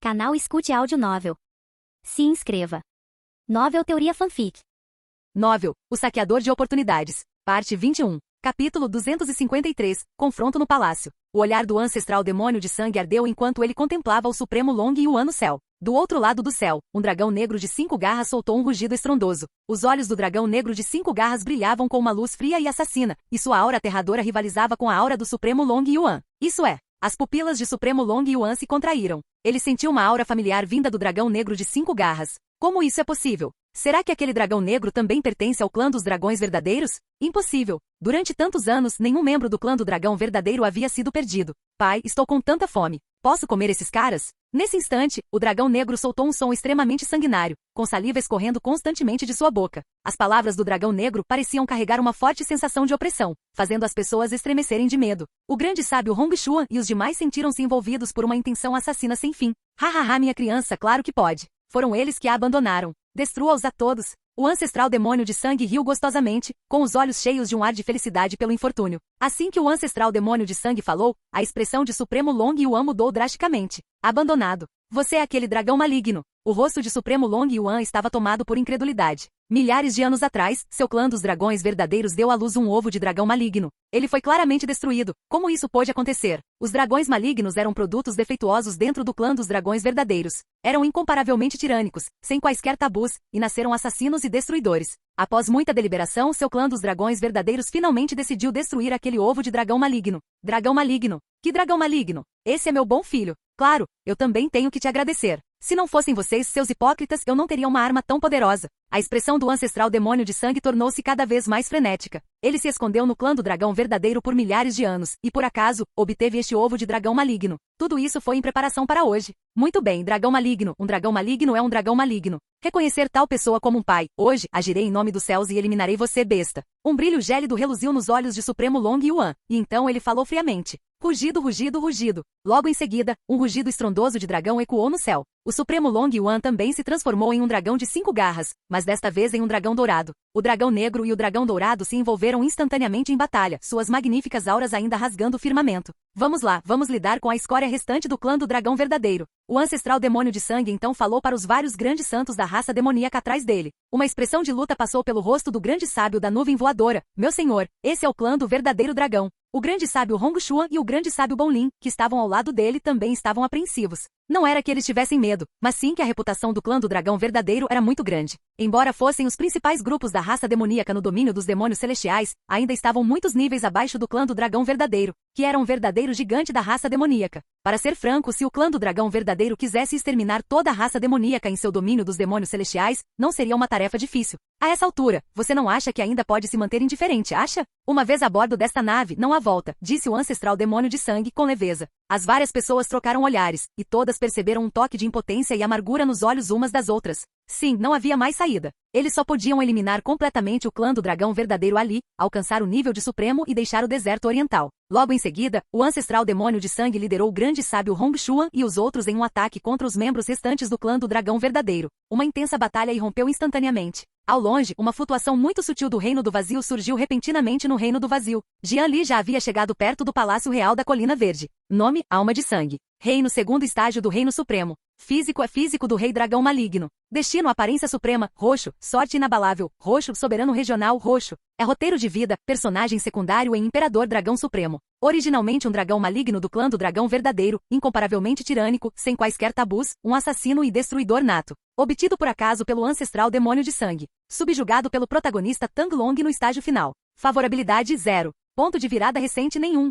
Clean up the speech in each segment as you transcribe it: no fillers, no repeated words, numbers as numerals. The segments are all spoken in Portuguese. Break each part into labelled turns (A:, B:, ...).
A: Canal Escute Áudio Novel. Se inscreva. Novel Teoria Fanfic.
B: Novel, O Saqueador de Oportunidades. Parte 21. Capítulo 253. Confronto no Palácio. O olhar do ancestral demônio de sangue ardeu enquanto ele contemplava o Supremo Long Yuan no céu. Do outro lado do céu, um dragão negro de 5 garras soltou um rugido estrondoso. Os olhos do dragão negro de 5 garras brilhavam com uma luz fria e assassina, e sua aura aterradora rivalizava com a aura do Supremo Long Yuan. Isso é, as pupilas de Supremo Long Yuan se contraíram. Ele sentiu uma aura familiar vinda do dragão negro de 5 garras. Como isso é possível? Será que aquele dragão negro também pertence ao clã dos dragões verdadeiros? Impossível. Durante tantos anos, nenhum membro do clã do dragão verdadeiro havia sido perdido. Pai, estou com tanta fome. Posso comer esses caras? Nesse instante, o dragão negro soltou um som extremamente sanguinário, com saliva escorrendo constantemente de sua boca. As palavras do dragão negro pareciam carregar uma forte sensação de opressão, fazendo as pessoas estremecerem de medo. O grande sábio Hong Xuan e os demais sentiram-se envolvidos por uma intenção assassina sem fim. Hahaha, minha criança, claro que pode. Foram eles que a abandonaram. Destrua-os a todos. O ancestral demônio de sangue riu gostosamente, com os olhos cheios de um ar de felicidade pelo infortúnio. Assim que o ancestral demônio de sangue falou, a expressão de Supremo Long Yuan mudou drasticamente. Abandonado. Você é aquele dragão maligno. O rosto de Supremo Long Yuan estava tomado por incredulidade. Milhares de anos atrás, seu clã dos dragões verdadeiros deu à luz um ovo de dragão maligno. Ele foi claramente destruído. Como isso pôde acontecer? Os dragões malignos eram produtos defeituosos dentro do clã dos dragões verdadeiros. Eram incomparavelmente tirânicos, sem quaisquer tabus, e nasceram assassinos e destruidores. Após muita deliberação, seu clã dos dragões verdadeiros finalmente decidiu destruir aquele ovo de dragão maligno. Dragão maligno? Que dragão maligno? Esse é meu bom filho. Claro, eu também tenho que te agradecer. Se não fossem vocês, seus hipócritas, eu não teria uma arma tão poderosa. A expressão do ancestral demônio de sangue tornou-se cada vez mais frenética. Ele se escondeu no clã do dragão verdadeiro por milhares de anos, e por acaso, obteve este ovo de dragão maligno. Tudo isso foi em preparação para hoje. Muito bem, dragão maligno. Um dragão maligno é um dragão maligno. Reconhecer tal pessoa como um pai. Hoje, agirei em nome dos céus e eliminarei você, besta. Um brilho gélido reluziu nos olhos de Supremo Long Yuan, e então ele falou friamente. Rugido, rugido, rugido. Logo em seguida, um rugido estrondoso de dragão ecoou no céu. O Supremo Long Yuan também se transformou em um dragão de 5 garras, mas desta vez em um dragão dourado. O dragão negro e o dragão dourado se envolveram instantaneamente em batalha, suas magníficas auras ainda rasgando o firmamento. Vamos lá, vamos lidar com a escória restante do clã do dragão verdadeiro. O ancestral demônio de sangue então falou para os vários grandes santos da raça demoníaca atrás dele. Uma expressão de luta passou pelo rosto do grande sábio da nuvem voadora. Meu senhor, esse é o clã do verdadeiro dragão. O grande sábio Hong Xuan e o grande sábio Bonlin, que estavam ao lado dele, também estavam apreensivos. Não era que eles tivessem medo, mas sim que a reputação do clã do dragão verdadeiro era muito grande. Embora fossem os principais grupos da raça demoníaca no domínio dos demônios celestiais, ainda estavam muitos níveis abaixo do clã do dragão verdadeiro, que era um verdadeiro gigante da raça demoníaca. Para ser franco, se o clã do dragão verdadeiro quisesse exterminar toda a raça demoníaca em seu domínio dos demônios celestiais, não seria uma tarefa difícil. A essa altura, você não acha que ainda pode se manter indiferente, acha? Uma vez a bordo desta nave, não há volta, disse o ancestral demônio de sangue com leveza. As várias pessoas trocaram olhares, e todas perceberam um toque de impotência e amargura nos olhos umas das outras. Sim, não havia mais saída. Eles só podiam eliminar completamente o clã do dragão verdadeiro ali, alcançar o nível de supremo e deixar o deserto oriental. Logo em seguida, o ancestral demônio de sangue liderou o grande sábio Hong Xuan e os outros em um ataque contra os membros restantes do clã do dragão verdadeiro. Uma intensa batalha irrompeu instantaneamente. Ao longe, uma flutuação muito sutil do Reino do Vazio surgiu repentinamente no Reino do Vazio. Jian Li já havia chegado perto do Palácio Real da Colina Verde. Nome, Alma de Sangue. Reino, segundo estágio do Reino Supremo. Físico é físico do Rei Dragão Maligno. Destino, aparência suprema, roxo. Sorte inabalável, roxo. Soberano regional, roxo. É roteiro de vida, personagem secundário em Imperador Dragão Supremo. Originalmente um dragão maligno do clã do dragão verdadeiro, incomparavelmente tirânico, sem quaisquer tabus, um assassino e destruidor nato. Obtido por acaso pelo ancestral demônio de sangue. Subjugado pelo protagonista Tang Long no estágio final. Favorabilidade 0. Ponto de virada recente nenhum.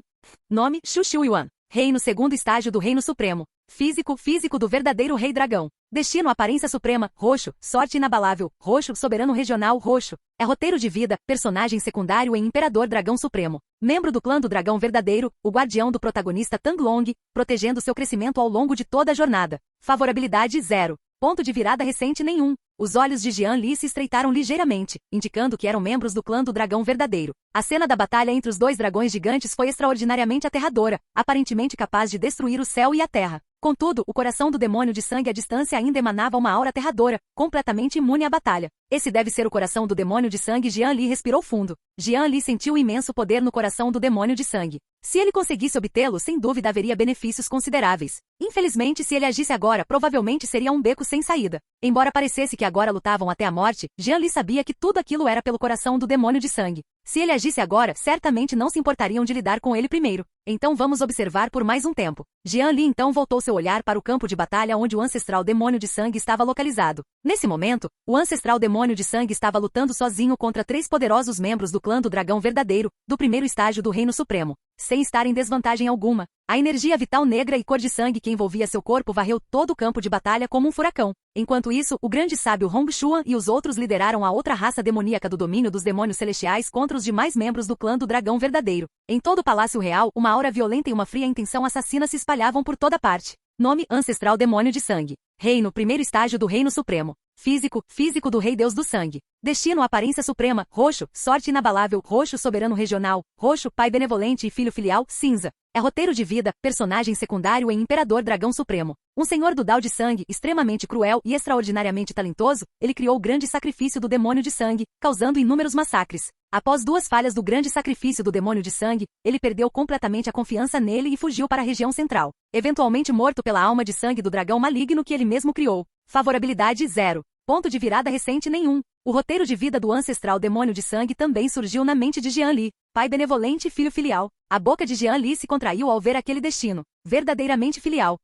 B: Nome, Xu Yuan. Reino, segundo estágio do Reino Supremo. Físico, físico do verdadeiro Rei Dragão. Destino, aparência suprema, roxo. Sorte inabalável, roxo. Soberano regional, roxo. É roteiro de vida, personagem secundário em Imperador Dragão Supremo. Membro do clã do dragão verdadeiro, o guardião do protagonista Tang Long, protegendo seu crescimento ao longo de toda a jornada. Favorabilidade 0. Ponto de virada recente nenhum. Os olhos de Jian Li se estreitaram ligeiramente, indicando que eram membros do clã do dragão verdadeiro. A cena da batalha entre os dois dragões gigantes foi extraordinariamente aterradora, aparentemente capaz de destruir o céu e a terra. Contudo, o coração do demônio de sangue à distância ainda emanava uma aura aterradora, completamente imune à batalha. Esse deve ser o coração do demônio de sangue. Jian Li respirou fundo. Jian Li sentiu o imenso poder no coração do demônio de sangue. Se ele conseguisse obtê-lo, sem dúvida haveria benefícios consideráveis. Infelizmente, se ele agisse agora, provavelmente seria um beco sem saída. Embora parecesse que agora lutavam até a morte, Jian Li sabia que tudo aquilo era pelo coração do demônio de sangue. Se ele agisse agora, certamente não se importariam de lidar com ele primeiro. Então vamos observar por mais um tempo. Jian Li então voltou seu olhar para o campo de batalha onde o ancestral demônio de sangue estava localizado. Nesse momento, o ancestral demônio de sangue estava lutando sozinho contra 3 poderosos membros do clã do dragão verdadeiro, do primeiro estágio do Reino Supremo. Sem estar em desvantagem alguma, a energia vital negra e cor de sangue que envolvia seu corpo varreu todo o campo de batalha como um furacão. Enquanto isso, o grande sábio Hong Xuan e os outros lideraram a outra raça demoníaca do domínio dos demônios celestiais contra os demais membros do clã do dragão verdadeiro. Em todo o palácio real, uma aura violenta e uma fria intenção assassina se espalhavam por toda parte. Nome: Ancestral Demônio de Sangue. Reino: primeiro estágio do Reino Supremo. Físico do Rei Deus do Sangue. Destino: aparência suprema, roxo, sorte inabalável, roxo soberano regional, roxo, pai benevolente e filho filial, cinza. É roteiro de vida, personagem secundário em Imperador Dragão Supremo. Um senhor do Dao de sangue, extremamente cruel e extraordinariamente talentoso, ele criou o grande sacrifício do demônio de sangue, causando inúmeros massacres. Após 2 falhas do grande sacrifício do demônio de sangue, ele perdeu completamente a confiança nele e fugiu para a região central, eventualmente morto pela alma de sangue do dragão maligno que ele mesmo criou. Favorabilidade 0. Ponto de virada recente nenhum. O roteiro de vida do ancestral demônio de sangue também surgiu na mente de Jian Li, pai benevolente e filho filial. A boca de Jian Li se contraiu ao ver aquele destino, verdadeiramente filial.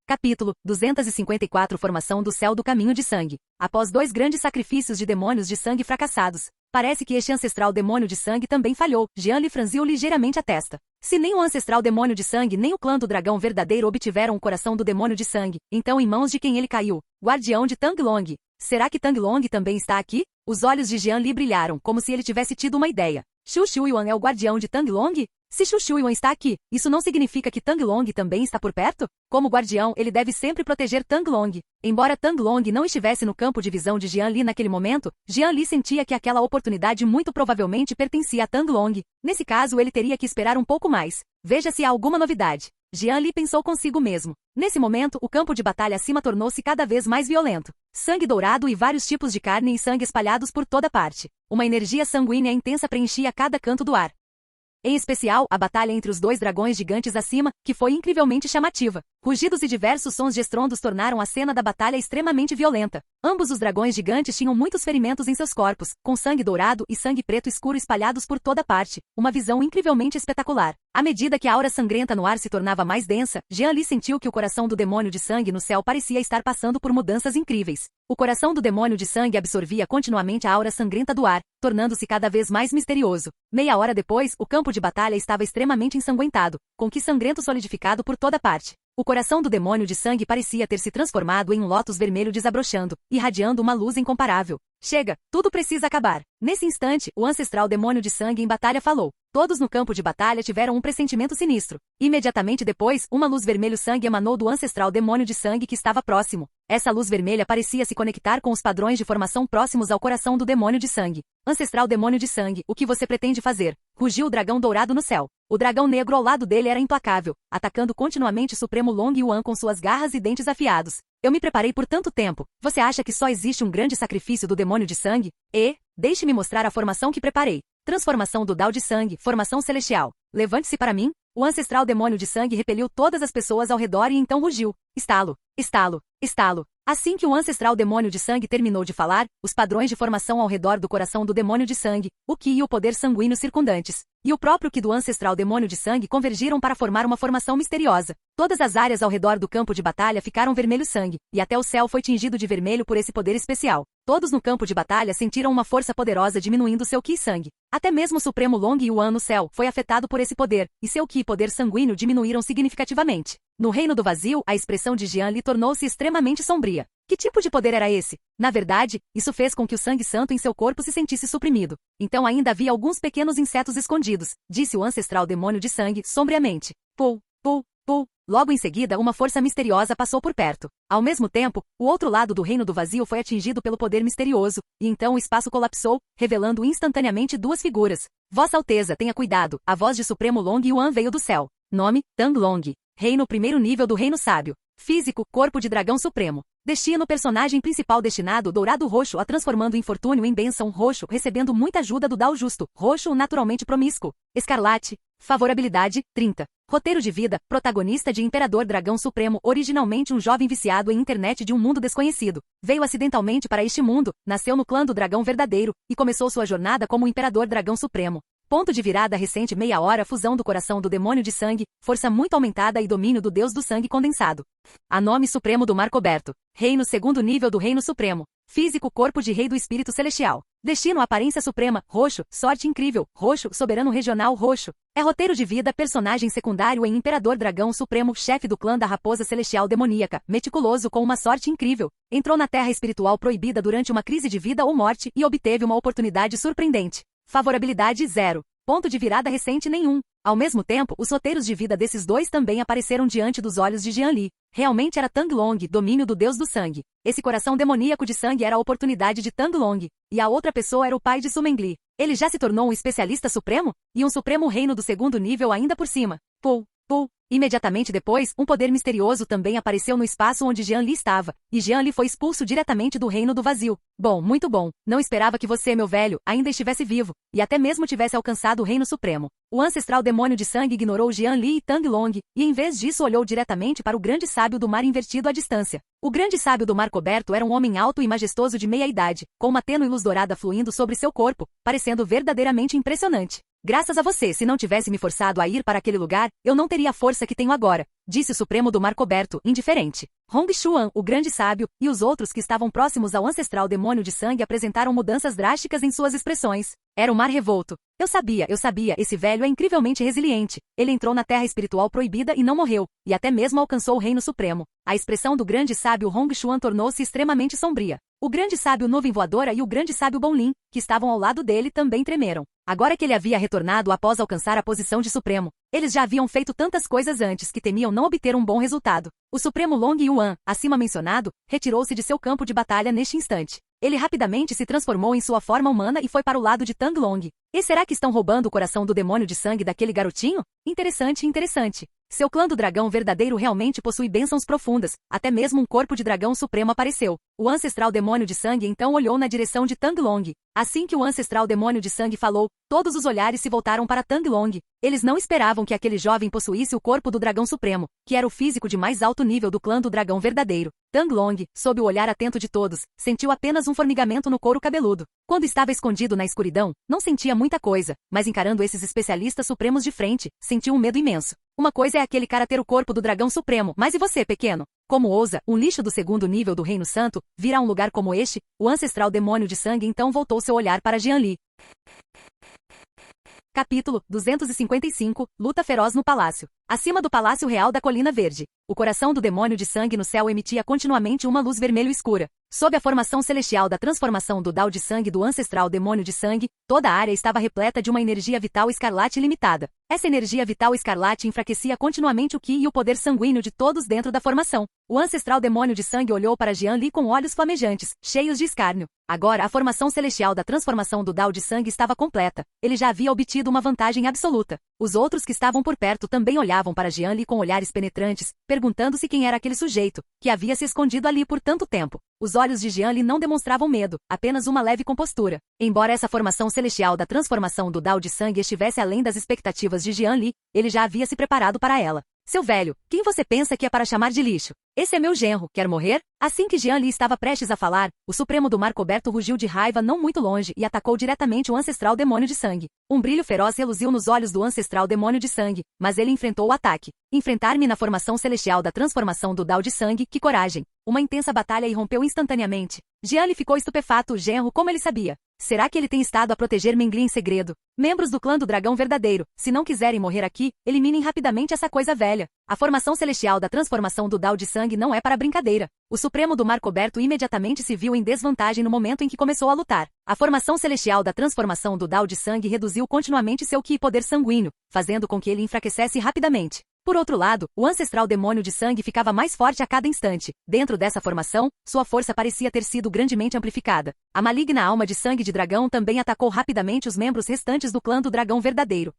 B: Capítulo 254 Formação do Céu do Caminho de Sangue. Após 2 grandes sacrifícios de demônios de sangue fracassados, parece que este ancestral demônio de sangue também falhou. Jian Li franziu ligeiramente a testa. Se nem o ancestral demônio de sangue nem o clã do dragão verdadeiro obtiveram o coração do demônio de sangue, então em mãos de quem ele caiu? Guardião de Tang Long. Será que Tang Long também está aqui? Os olhos de Jian Li brilharam, como se ele tivesse tido uma ideia. Xu Shuyuan é o guardião de Tang Long? Se Xu Shuyuan está aqui, isso não significa que Tang Long também está por perto? Como guardião, ele deve sempre proteger Tang Long. Embora Tang Long não estivesse no campo de visão de Jian Li naquele momento, Jian Li sentia que aquela oportunidade muito provavelmente pertencia a Tang Long. Nesse caso, ele teria que esperar um pouco mais. Veja se há alguma novidade. Jian Li pensou consigo mesmo. Nesse momento, o campo de batalha acima tornou-se cada vez mais violento. Sangue dourado e vários tipos de carne e sangue espalhados por toda parte. Uma energia sanguínea intensa preenchia cada canto do ar. Em especial, a batalha entre os 2 dragões gigantes acima, que foi incrivelmente chamativa. Rugidos e diversos sons de estrondos tornaram a cena da batalha extremamente violenta. Ambos os dragões gigantes tinham muitos ferimentos em seus corpos, com sangue dourado e sangue preto escuro espalhados por toda parte. Uma visão incrivelmente espetacular. À medida que a aura sangrenta no ar se tornava mais densa, Jian Li sentiu que o coração do demônio de sangue no céu parecia estar passando por mudanças incríveis. O coração do demônio de sangue absorvia continuamente a aura sangrenta do ar, tornando-se cada vez mais misterioso. Meia hora depois, o campo de batalha estava extremamente ensanguentado, com que sangrento solidificado por toda parte. O coração do demônio de sangue parecia ter se transformado em um lótus vermelho desabrochando, irradiando uma luz incomparável. Chega, tudo precisa acabar. Nesse instante, o ancestral demônio de sangue em batalha falou. Todos no campo de batalha tiveram um pressentimento sinistro. Imediatamente depois, uma luz vermelho-sangue emanou do ancestral demônio de sangue que estava próximo. Essa luz vermelha parecia se conectar com os padrões de formação próximos ao coração do demônio de sangue. Ancestral demônio de sangue, o que você pretende fazer? Rugiu o dragão dourado no céu. O dragão negro ao lado dele era implacável, atacando continuamente o Supremo Long Yuan com suas garras e dentes afiados. Eu me preparei por tanto tempo. Você acha que só existe um grande sacrifício do demônio de sangue? Deixe-me mostrar a formação que preparei. Transformação do Dao de sangue, formação celestial. Levante-se para mim. O ancestral demônio de sangue repeliu todas as pessoas ao redor e então rugiu. Estalo, estalo, estalo. Assim que o ancestral demônio de sangue terminou de falar, os padrões de formação ao redor do coração do demônio de sangue, o Qi e o poder sanguíneo circundantes, e o próprio Qi do ancestral demônio de sangue convergiram para formar uma formação misteriosa. Todas as áreas ao redor do campo de batalha ficaram vermelho sangue, e até o céu foi tingido de vermelho por esse poder especial. Todos no campo de batalha sentiram uma força poderosa diminuindo seu Qi e sangue. Até mesmo o Supremo Long Yuan no céu foi afetado por esse poder, e seu Qi e poder sanguíneo diminuíram significativamente. No reino do vazio, a expressão de Jian Li tornou-se extremamente sombria. Que tipo de poder era esse? Na verdade, isso fez com que o sangue santo em seu corpo se sentisse suprimido. Então ainda havia alguns pequenos insetos escondidos, disse o ancestral demônio de sangue, sombriamente. Pul, pul, pul. Logo em seguida, uma força misteriosa passou por perto. Ao mesmo tempo, o outro lado do reino do vazio foi atingido pelo poder misterioso, e então o espaço colapsou, revelando instantaneamente 2 figuras. Vossa Alteza, tenha cuidado, a voz de Supremo Long Yuan veio do céu. Nome, Tang Long. Reino primeiro nível do Reino Sábio. Físico, corpo de dragão supremo. Destino, personagem principal destinado, dourado roxo, a transformando infortúnio em bênção, roxo, recebendo muita ajuda do Dao justo, roxo, naturalmente promíscuo. Escarlate, favorabilidade, 30. Roteiro de vida, protagonista de Imperador Dragão Supremo, originalmente um jovem viciado em internet de um mundo desconhecido. Veio acidentalmente para este mundo, nasceu no clã do Dragão Verdadeiro, e começou sua jornada como Imperador Dragão Supremo. Ponto de virada recente, meia hora, fusão do coração do demônio de sangue, força muito aumentada e domínio do deus do sangue condensado. A nome supremo do mar coberto. Reino, segundo nível do reino supremo. Físico, corpo de rei do espírito celestial. Destino, aparência suprema, roxo, sorte incrível, roxo, soberano regional, roxo. É roteiro de vida, personagem secundário em Imperador Dragão Supremo, chefe do clã da raposa celestial demoníaca, meticuloso com uma sorte incrível. Entrou na terra espiritual proibida durante uma crise de vida ou morte e obteve uma oportunidade surpreendente. Favorabilidade 0. Ponto de virada recente nenhum. Ao mesmo tempo, os roteiros de vida desses dois também apareceram diante dos olhos de Jian Li. Realmente era Tang Long, domínio do deus do sangue. Esse coração demoníaco de sangue era a oportunidade de Tang Long. E a outra pessoa era o pai de Su Mengli. Ele já se tornou um especialista supremo? E um supremo reino do segundo nível ainda por cima. Pul. Imediatamente depois, um poder misterioso também apareceu no espaço onde Jian Li estava, e Jian Li foi expulso diretamente do reino do vazio. Bom, muito bom. Não esperava que você, meu velho, ainda estivesse vivo, e até mesmo tivesse alcançado o reino supremo. O ancestral demônio de sangue ignorou Jian Li e Tang Long, e em vez disso olhou diretamente para o grande sábio do mar invertido à distância. O grande sábio do mar coberto era um homem alto e majestoso de meia idade, com uma tênue luz dourada fluindo sobre seu corpo, parecendo verdadeiramente impressionante. Graças a você, se não tivesse me forçado a ir para aquele lugar, eu não teria a força que tenho agora, disse o Supremo do Mar Coberto, indiferente. Hong Xuan, o grande sábio, e os outros que estavam próximos ao ancestral demônio de sangue apresentaram mudanças drásticas em suas expressões. Era o mar revolto. Eu sabia, esse velho é incrivelmente resiliente. Ele entrou na terra espiritual proibida e não morreu, e até mesmo alcançou o reino supremo. A expressão do grande sábio Hong Xuan tornou-se extremamente sombria. O grande sábio Nuvem Voadora e o grande sábio Bonlin, que estavam ao lado dele, também tremeram. Agora que ele havia retornado após alcançar a posição de Supremo, eles já haviam feito tantas coisas antes que temiam não obter um bom resultado. O Supremo Long Yuan, acima mencionado, retirou-se de seu campo de batalha neste instante. Ele rapidamente se transformou em sua forma humana e foi para o lado de Tang Long. E será que estão roubando o coração do demônio de sangue daquele garotinho? Interessante. Seu clã do dragão verdadeiro realmente possui bênçãos profundas, até mesmo um corpo de dragão supremo apareceu. O ancestral demônio de sangue então olhou na direção de Tang Long. Assim que o ancestral demônio de sangue falou, todos os olhares se voltaram para Tang Long. Eles não esperavam que aquele jovem possuísse o corpo do dragão supremo, que era o físico de mais alto nível do clã do dragão verdadeiro. Tang Long, sob o olhar atento de todos, sentiu apenas um formigamento no couro cabeludo. Quando estava escondido na escuridão, não sentia muita coisa, mas encarando esses especialistas supremos de frente, sentiu um medo imenso. Uma coisa é aquele cara ter o corpo do dragão supremo, mas e você, pequeno? Como ousa, um lixo do segundo nível do Reino Santo, vir a um lugar como este? O ancestral demônio de sangue então voltou seu olhar para Jian Li. Capítulo 255, Luta feroz no palácio. Acima do Palácio Real da Colina Verde, o coração do demônio de sangue no céu emitia continuamente uma luz vermelho escura. Sob a formação celestial da transformação do Dao de sangue do ancestral demônio de sangue, toda a área estava repleta de uma energia vital escarlate ilimitada. Essa energia vital escarlate enfraquecia continuamente o Qi e o poder sanguíneo de todos dentro da formação. O ancestral demônio de sangue olhou para Jian Li com olhos flamejantes, cheios de escárnio. Agora a formação celestial da transformação do Dao de sangue estava completa. Ele já havia obtido uma vantagem absoluta. Os outros que estavam por perto também olhavam para Jian Li com olhares penetrantes, perguntando-se quem era aquele sujeito, que havia se escondido ali por tanto tempo. Os olhos de Jian Li não demonstravam medo, apenas uma leve compostura. Embora essa formação celestial da transformação do Dao de sangue estivesse além das expectativas de Jian Li, ele já havia se preparado para ela. Seu velho, quem você pensa que é para chamar de lixo? Esse é meu genro, quer morrer? Assim que Jian Li estava prestes a falar, o Supremo do Mar Coberto rugiu de raiva não muito longe e atacou diretamente o ancestral demônio de sangue. Um brilho feroz reluziu nos olhos do ancestral demônio de sangue, mas ele enfrentou o ataque. Enfrentar-me na formação celestial da transformação do Dao de sangue, que coragem! Uma intensa batalha irrompeu instantaneamente. Jian Li ficou estupefato, o genro, como ele sabia. Será que ele tem estado a proteger Mengli em segredo? Membros do clã do dragão verdadeiro, se não quiserem morrer aqui, eliminem rapidamente essa coisa velha. A formação celestial da transformação do Dao de sangue não é para brincadeira. O Supremo do Mar Coberto imediatamente se viu em desvantagem no momento em que começou a lutar. A formação celestial da transformação do Dao de sangue reduziu continuamente seu Qi e poder sanguíneo, fazendo com que ele enfraquecesse rapidamente. Por outro lado, o ancestral demônio de sangue ficava mais forte a cada instante. Dentro dessa formação, sua força parecia ter sido grandemente amplificada. A maligna alma de sangue de dragão também atacou rapidamente os membros restantes do clã do dragão verdadeiro.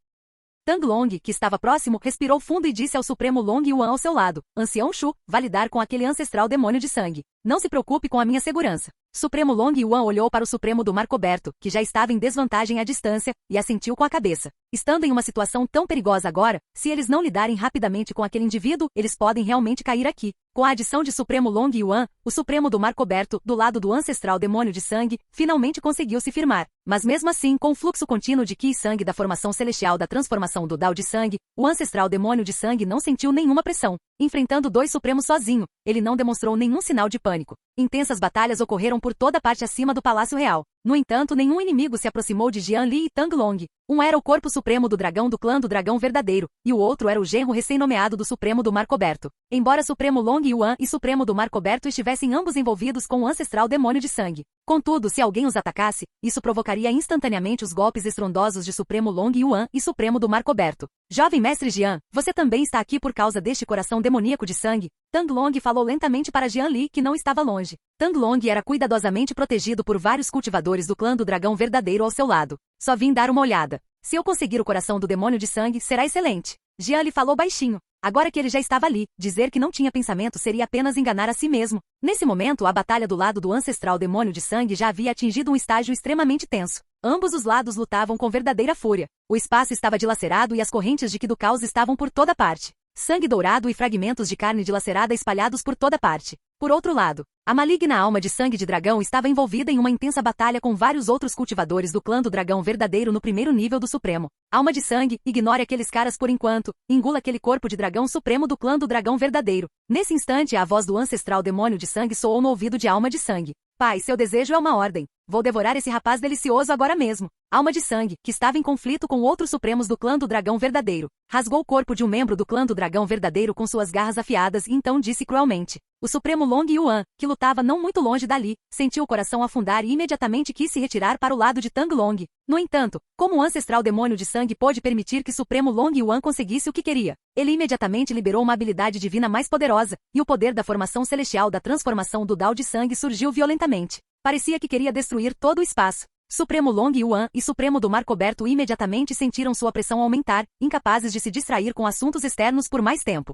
B: Tang Long, que estava próximo, respirou fundo e disse ao Supremo Long Yuan ao seu lado: Ancião Shu, vá lidar com aquele ancestral demônio de sangue. Não se preocupe com a minha segurança. Supremo Long Yuan olhou para o Supremo do Mar Coberto, que já estava em desvantagem à distância, e assentiu com a cabeça. Estando em uma situação tão perigosa agora, se eles não lidarem rapidamente com aquele indivíduo, eles podem realmente cair aqui. Com a adição de Supremo Long Yuan, o Supremo do Mar Coberto, do lado do ancestral demônio de sangue, finalmente conseguiu se firmar. Mas mesmo assim, com o fluxo contínuo de Qi e sangue da formação celestial da transformação do Dao de sangue, o ancestral demônio de sangue não sentiu nenhuma pressão. Enfrentando dois Supremos sozinho, ele não demonstrou nenhum sinal de pânico. Intensas batalhas ocorreram por toda parte acima do Palácio Real. No entanto, nenhum inimigo se aproximou de Jian Li e Tang Long. Um era o corpo supremo do dragão do clã do dragão verdadeiro, e o outro era o genro recém-nomeado do Supremo do Mar Coberto. Embora Supremo Long Yuan e Supremo do Mar Coberto estivessem ambos envolvidos com o ancestral demônio de sangue. Contudo, se alguém os atacasse, isso provocaria instantaneamente os golpes estrondosos de Supremo Long Yuan e Supremo do Mar Coberto. Jovem mestre Jian, você também está aqui por causa deste coração demoníaco de sangue? Tang Long falou lentamente para Jian Li, que não estava longe. Tang Long era cuidadosamente protegido por vários cultivadores do clã do dragão verdadeiro ao seu lado. Só vim dar uma olhada. Se eu conseguir o coração do demônio de sangue, será excelente. Jian Li falou baixinho. Agora que ele já estava ali, dizer que não tinha pensamento seria apenas enganar a si mesmo. Nesse momento, a batalha do lado do ancestral demônio de sangue já havia atingido um estágio extremamente tenso. Ambos os lados lutavam com verdadeira fúria. O espaço estava dilacerado e as correntes de Qi do caos estavam por toda parte. Sangue dourado e fragmentos de carne dilacerada espalhados por toda parte. Por outro lado, a maligna alma de sangue de dragão estava envolvida em uma intensa batalha com vários outros cultivadores do clã do dragão verdadeiro no primeiro nível do Supremo. Alma de sangue, ignore aqueles caras por enquanto, engula aquele corpo de dragão supremo do clã do dragão verdadeiro. Nesse instante, a voz do ancestral demônio de sangue soou no ouvido de alma de sangue. Pai, seu desejo é uma ordem. Vou devorar esse rapaz delicioso agora mesmo. Alma de sangue, que estava em conflito com outros supremos do clã do dragão verdadeiro, rasgou o corpo de um membro do clã do dragão verdadeiro com suas garras afiadas e então disse cruelmente. O Supremo Long Yuan, que lutava não muito longe dali, sentiu o coração afundar e imediatamente quis se retirar para o lado de Tang Long. No entanto, como o ancestral demônio de sangue pôde permitir que Supremo Long Yuan conseguisse o que queria? Ele imediatamente liberou uma habilidade divina mais poderosa, e o poder da formação celestial da transformação do Dao de sangue surgiu violentamente. Parecia que queria destruir todo o espaço. Supremo Long Yuan e Supremo do Mar Coberto imediatamente sentiram sua pressão aumentar, incapazes de se distrair com assuntos externos por mais tempo.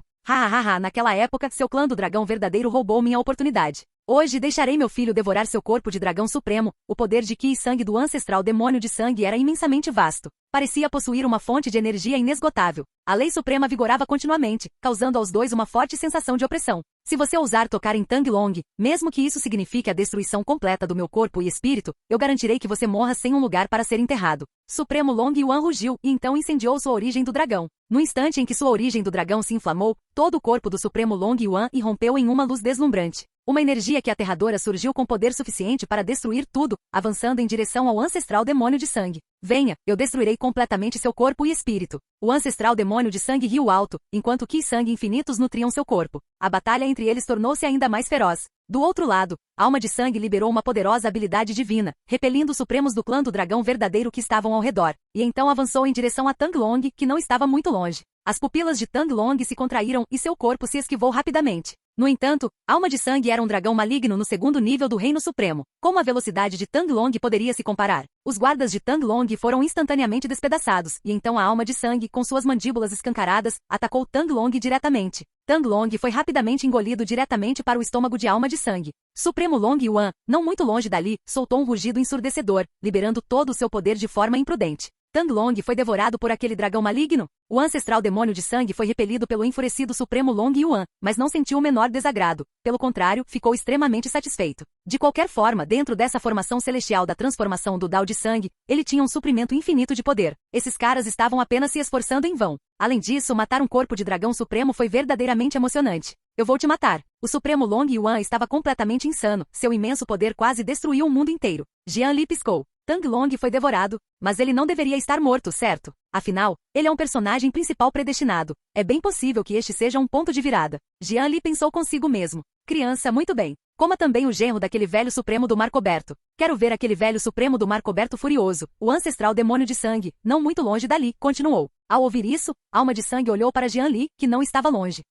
B: Naquela época, seu clã do dragão verdadeiro roubou minha oportunidade. Hoje deixarei meu filho devorar seu corpo de dragão supremo. O poder de Qi e sangue do ancestral demônio de sangue era imensamente vasto. Parecia possuir uma fonte de energia inesgotável. A lei suprema vigorava continuamente, causando aos dois uma forte sensação de opressão. Se você ousar tocar em Tang Long, mesmo que isso signifique a destruição completa do meu corpo e espírito, eu garantirei que você morra sem um lugar para ser enterrado. Supremo Long Yuan rugiu e então incendiou sua origem do dragão. No instante em que sua origem do dragão se inflamou, todo o corpo do Supremo Long Yuan irrompeu em uma luz deslumbrante. Uma energia que aterradora surgiu com poder suficiente para destruir tudo, avançando em direção ao ancestral demônio de sangue. Venha, eu destruirei completamente seu corpo e espírito. O ancestral demônio de sangue riu alto, enquanto Qi e sangue infinitos nutriam seu corpo. A batalha entre eles tornou-se ainda mais feroz. Do outro lado, Alma de Sangue liberou uma poderosa habilidade divina, repelindo os supremos do clã do dragão verdadeiro que estavam ao redor, e então avançou em direção a Tang Long, que não estava muito longe. As pupilas de Tang Long se contraíram e seu corpo se esquivou rapidamente. No entanto, Alma de Sangue era um dragão maligno no segundo nível do Reino Supremo. Como a velocidade de Tang Long poderia se comparar? Os guardas de Tang Long foram instantaneamente despedaçados, e então a Alma de Sangue, com suas mandíbulas escancaradas, atacou Tang Long diretamente. Tang Long foi rapidamente engolido diretamente para o estômago de Alma de Sangue. Supremo Long Yuan, não muito longe dali, soltou um rugido ensurdecedor, liberando todo o seu poder de forma imprudente. Tang Long foi devorado por aquele dragão maligno? O ancestral demônio de sangue foi repelido pelo enfurecido Supremo Long Yuan, mas não sentiu o menor desagrado. Pelo contrário, ficou extremamente satisfeito. De qualquer forma, dentro dessa formação celestial da transformação do Dao de sangue, ele tinha um suprimento infinito de poder. Esses caras estavam apenas se esforçando em vão. Além disso, matar um corpo de dragão supremo foi verdadeiramente emocionante. Eu vou te matar. O Supremo Long Yuan estava completamente insano. Seu imenso poder quase destruiu o mundo inteiro. Jian Li piscou. Tang Long foi devorado, mas ele não deveria estar morto, certo? Afinal, ele é um personagem principal predestinado. É bem possível que este seja um ponto de virada. Jian Li pensou consigo mesmo. Criança, muito bem. Coma também o genro daquele velho supremo do Mar Coberto. Quero ver aquele velho supremo do Mar Coberto furioso. O ancestral demônio de sangue, não muito longe dali, continuou. Ao ouvir isso, Alma de Sangue olhou para Jian Li, que não estava longe.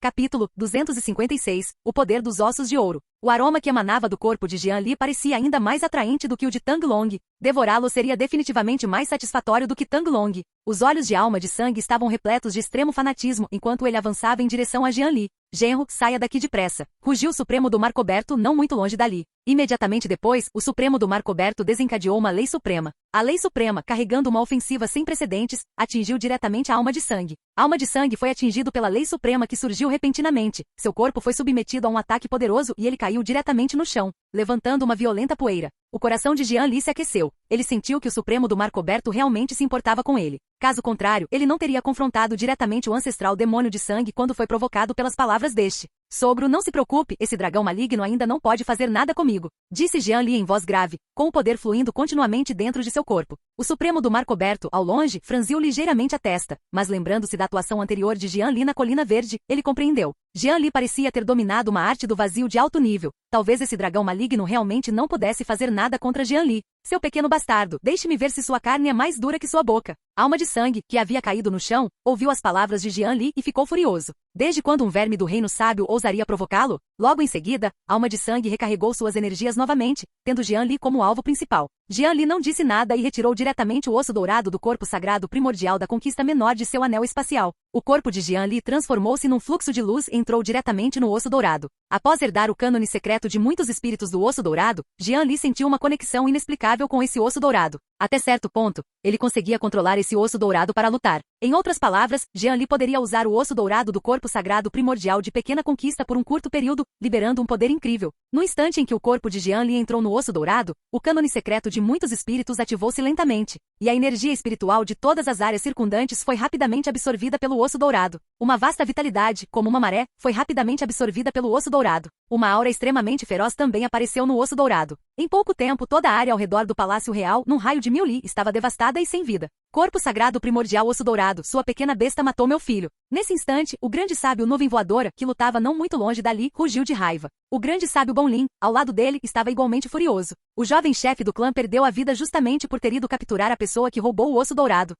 B: Capítulo 256. O poder dos ossos de ouro. O aroma que emanava do corpo de Jian Li parecia ainda mais atraente do que o de Tang Long. Devorá-lo seria definitivamente mais satisfatório do que Tang Long. Os olhos de alma de sangue estavam repletos de extremo fanatismo enquanto ele avançava em direção a Jian Li. Genro, saia daqui depressa. Rugiu o Supremo do Mar Coberto não muito longe dali. Imediatamente depois, o Supremo do Mar Coberto desencadeou uma lei suprema. A lei suprema, carregando uma ofensiva sem precedentes, atingiu diretamente a alma de sangue. A alma de sangue foi atingido pela lei suprema que surgiu repentinamente. Seu corpo foi submetido a um ataque poderoso e ele caiu diretamente no chão, levantando uma violenta poeira. O coração de Jian Li se aqueceu. Ele sentiu que o Supremo do Mar Coberto realmente se importava com ele. Caso contrário, ele não teria confrontado diretamente o ancestral demônio de sangue quando foi provocado pelas palavras deste. Sogro, não se preocupe, esse dragão maligno ainda não pode fazer nada comigo, disse Jian Li em voz grave, com o poder fluindo continuamente dentro de seu corpo. O Supremo do Mar Coberto, ao longe, franziu ligeiramente a testa, mas lembrando-se da atuação anterior de Jian Li na Colina Verde, ele compreendeu. Jian Li parecia ter dominado uma arte do vazio de alto nível. Talvez esse dragão maligno realmente não pudesse fazer nada contra Jian Li. Seu pequeno bastardo, deixe-me ver se sua carne é mais dura que sua boca. Alma de sangue, que havia caído no chão, ouviu as palavras de Jian Li e ficou furioso. Desde quando um verme do reino sábio ousaria provocá-lo? Logo em seguida, Alma de sangue recarregou suas energias novamente, tendo Jian Li como alvo principal. Jian Li não disse nada e retirou diretamente o osso dourado do corpo sagrado primordial da conquista menor de seu anel espacial. O corpo de Jian Li transformou-se num fluxo de luz e entrou diretamente no osso dourado. Após herdar o cânone secreto de muitos espíritos do osso dourado, Jian Li sentiu uma conexão inexplicável com esse osso dourado. Até certo ponto, ele conseguia controlar esse osso dourado para lutar. Em outras palavras, Jian Li poderia usar o osso dourado do corpo sagrado primordial de pequena conquista por um curto período, liberando um poder incrível. No instante em que o corpo de Jian Li entrou no osso dourado, o cânone secreto de muitos espíritos ativou-se lentamente, e a energia espiritual de todas as áreas circundantes foi rapidamente absorvida pelo osso dourado. Uma vasta vitalidade, como uma maré, foi rapidamente absorvida pelo osso dourado. Uma aura extremamente feroz também apareceu no osso dourado. Em pouco tempo, toda a área ao redor do Palácio Real, num raio de 1000 li, estava devastada e sem vida. Corpo sagrado primordial osso dourado, sua pequena besta matou meu filho. Nesse instante, o grande sábio nuvem voadora, que lutava não muito longe dali, rugiu de raiva. O grande sábio Bonlin, ao lado dele, estava igualmente furioso. O jovem chefe do clã perdeu a vida justamente por ter ido capturar a pessoa que roubou o osso dourado.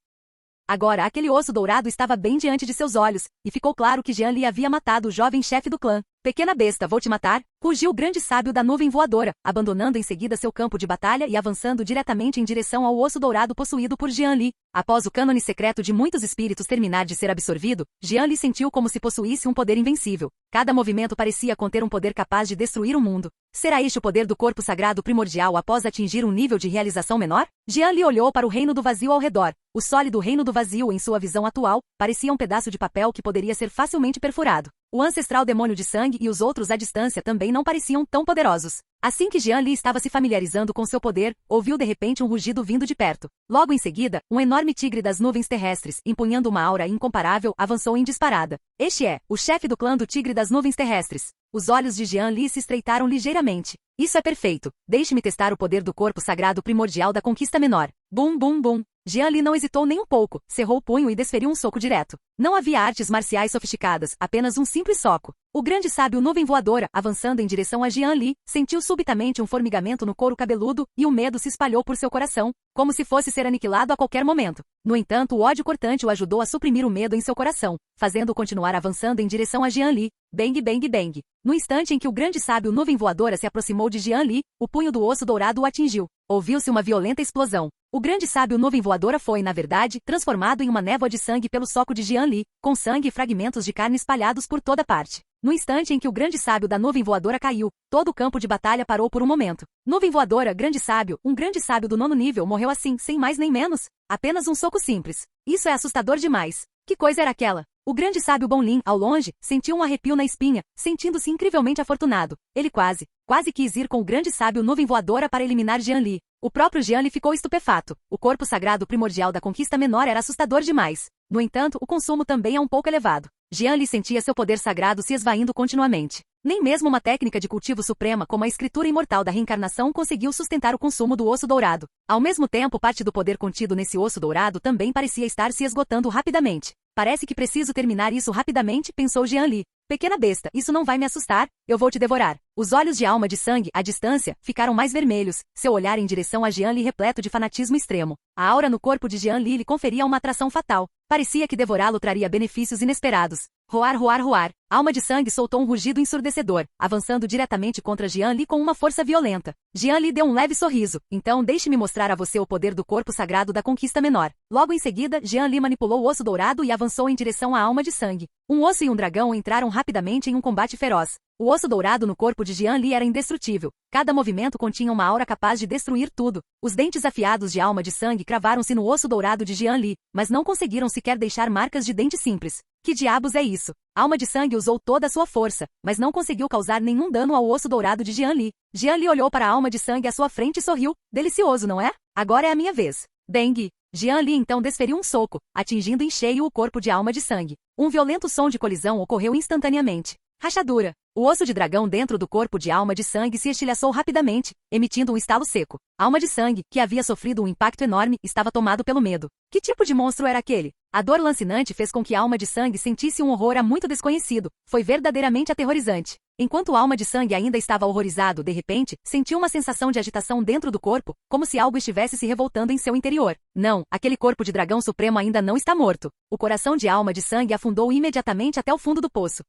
B: Agora, aquele osso dourado estava bem diante de seus olhos, e ficou claro que Jian Li havia matado o jovem chefe do clã. Pequena besta, vou te matar? Rugiu o grande sábio da nuvem voadora, abandonando em seguida seu campo de batalha e avançando diretamente em direção ao osso dourado possuído por Jian Li. Após o cânone secreto de muitos espíritos terminar de ser absorvido, Jian Li sentiu como se possuísse um poder invencível. Cada movimento parecia conter um poder capaz de destruir o mundo. Será este o poder do corpo sagrado primordial após atingir um nível de realização menor? Jian Li olhou para o reino do vazio ao redor. O sólido reino do vazio, em sua visão atual, parecia um pedaço de papel que poderia ser facilmente perfurado. O ancestral demônio de sangue e os outros à distância também não pareciam tão poderosos. Assim que Jian Li estava se familiarizando com seu poder, ouviu de repente um rugido vindo de perto. Logo em seguida, um enorme tigre das nuvens terrestres, empunhando uma aura incomparável, avançou em disparada. Este é o chefe do clã do tigre das nuvens terrestres. Os olhos de Jian Li se estreitaram ligeiramente. Isso é perfeito. Deixe-me testar o poder do corpo sagrado primordial da conquista menor. Bum, bum, bum. Jian Li não hesitou nem um pouco, cerrou o punho e desferiu um soco direto. Não havia artes marciais sofisticadas, apenas um simples soco. O grande sábio nuvem voadora, avançando em direção a Jian Li, sentiu subitamente um formigamento no couro cabeludo, e o medo se espalhou por seu coração, como se fosse ser aniquilado a qualquer momento. No entanto, o ódio cortante o ajudou a suprimir o medo em seu coração, fazendo-o continuar avançando em direção a Jian Li. Bang, bang, bang. No instante em que o grande sábio nuvem voadora se aproximou de Jian Li, o punho do osso dourado o atingiu. Ouviu-se uma violenta explosão. O grande sábio nuvem voadora foi, na verdade, transformado em uma névoa de sangue pelo soco de Jian Li, com sangue e fragmentos de carne espalhados por toda parte. No instante em que o grande sábio da nuvem voadora caiu, todo o campo de batalha parou por um momento. Nuvem voadora, grande sábio, um grande sábio do 9º nível morreu assim, sem mais nem menos. Apenas um soco simples. Isso é assustador demais. Que coisa era aquela? O grande sábio Bonlin, ao longe, sentiu um arrepio na espinha, sentindo-se incrivelmente afortunado. Ele quase quis ir com o grande sábio nuvem voadora para eliminar Jian Li. O próprio Jian Li ficou estupefato. O corpo sagrado primordial da conquista menor era assustador demais. No entanto, o consumo também é um pouco elevado. Jian Li sentia seu poder sagrado se esvaindo continuamente. Nem mesmo uma técnica de cultivo suprema como a escritura imortal da reencarnação conseguiu sustentar o consumo do osso dourado. Ao mesmo tempo, parte do poder contido nesse osso dourado também parecia estar se esgotando rapidamente. Parece que preciso terminar isso rapidamente, pensou Jian Li. Pequena besta, isso não vai me assustar, eu vou te devorar. Os olhos de alma de sangue, à distância, ficaram mais vermelhos, seu olhar em direção a Jian Li repleto de fanatismo extremo. A aura no corpo de Jian Li lhe conferia uma atração fatal. Parecia que devorá-lo traria benefícios inesperados. Roar, roar, roar. A alma de sangue soltou um rugido ensurdecedor, avançando diretamente contra Jian Li com uma força violenta. Jian Li deu um leve sorriso. Então deixe-me mostrar a você o poder do corpo sagrado da conquista menor. Logo em seguida, Jian Li manipulou o osso dourado e avançou em direção à alma de sangue. Um osso e um dragão entraram rapidamente em um combate feroz. O osso dourado no corpo de Jian Li era indestrutível. Cada movimento continha uma aura capaz de destruir tudo. Os dentes afiados de alma de sangue cravaram-se no osso dourado de Jian Li, mas não conseguiram sequer deixar marcas de dente simples. Que diabos é isso? A alma de sangue usou toda a sua força, mas não conseguiu causar nenhum dano ao osso dourado de Jian Li. Jian Li olhou para a alma de sangue à sua frente e sorriu. Delicioso, não é? Agora é a minha vez. Dengue. Jian Li então desferiu um soco, atingindo em cheio o corpo de alma de sangue. Um violento som de colisão ocorreu instantaneamente. Rachadura. O osso de dragão dentro do corpo de alma de sangue se estilhaçou rapidamente, emitindo um estalo seco. A alma de sangue, que havia sofrido um impacto enorme, estava tomado pelo medo. Que tipo de monstro era aquele? A dor lancinante fez com que a alma de sangue sentisse um horror a muito desconhecido. Foi verdadeiramente aterrorizante. Enquanto a alma de sangue ainda estava horrorizado, de repente, sentiu uma sensação de agitação dentro do corpo, como se algo estivesse se revoltando em seu interior. Não, aquele corpo de dragão supremo ainda não está morto. O coração de alma de sangue afundou imediatamente até o fundo do poço.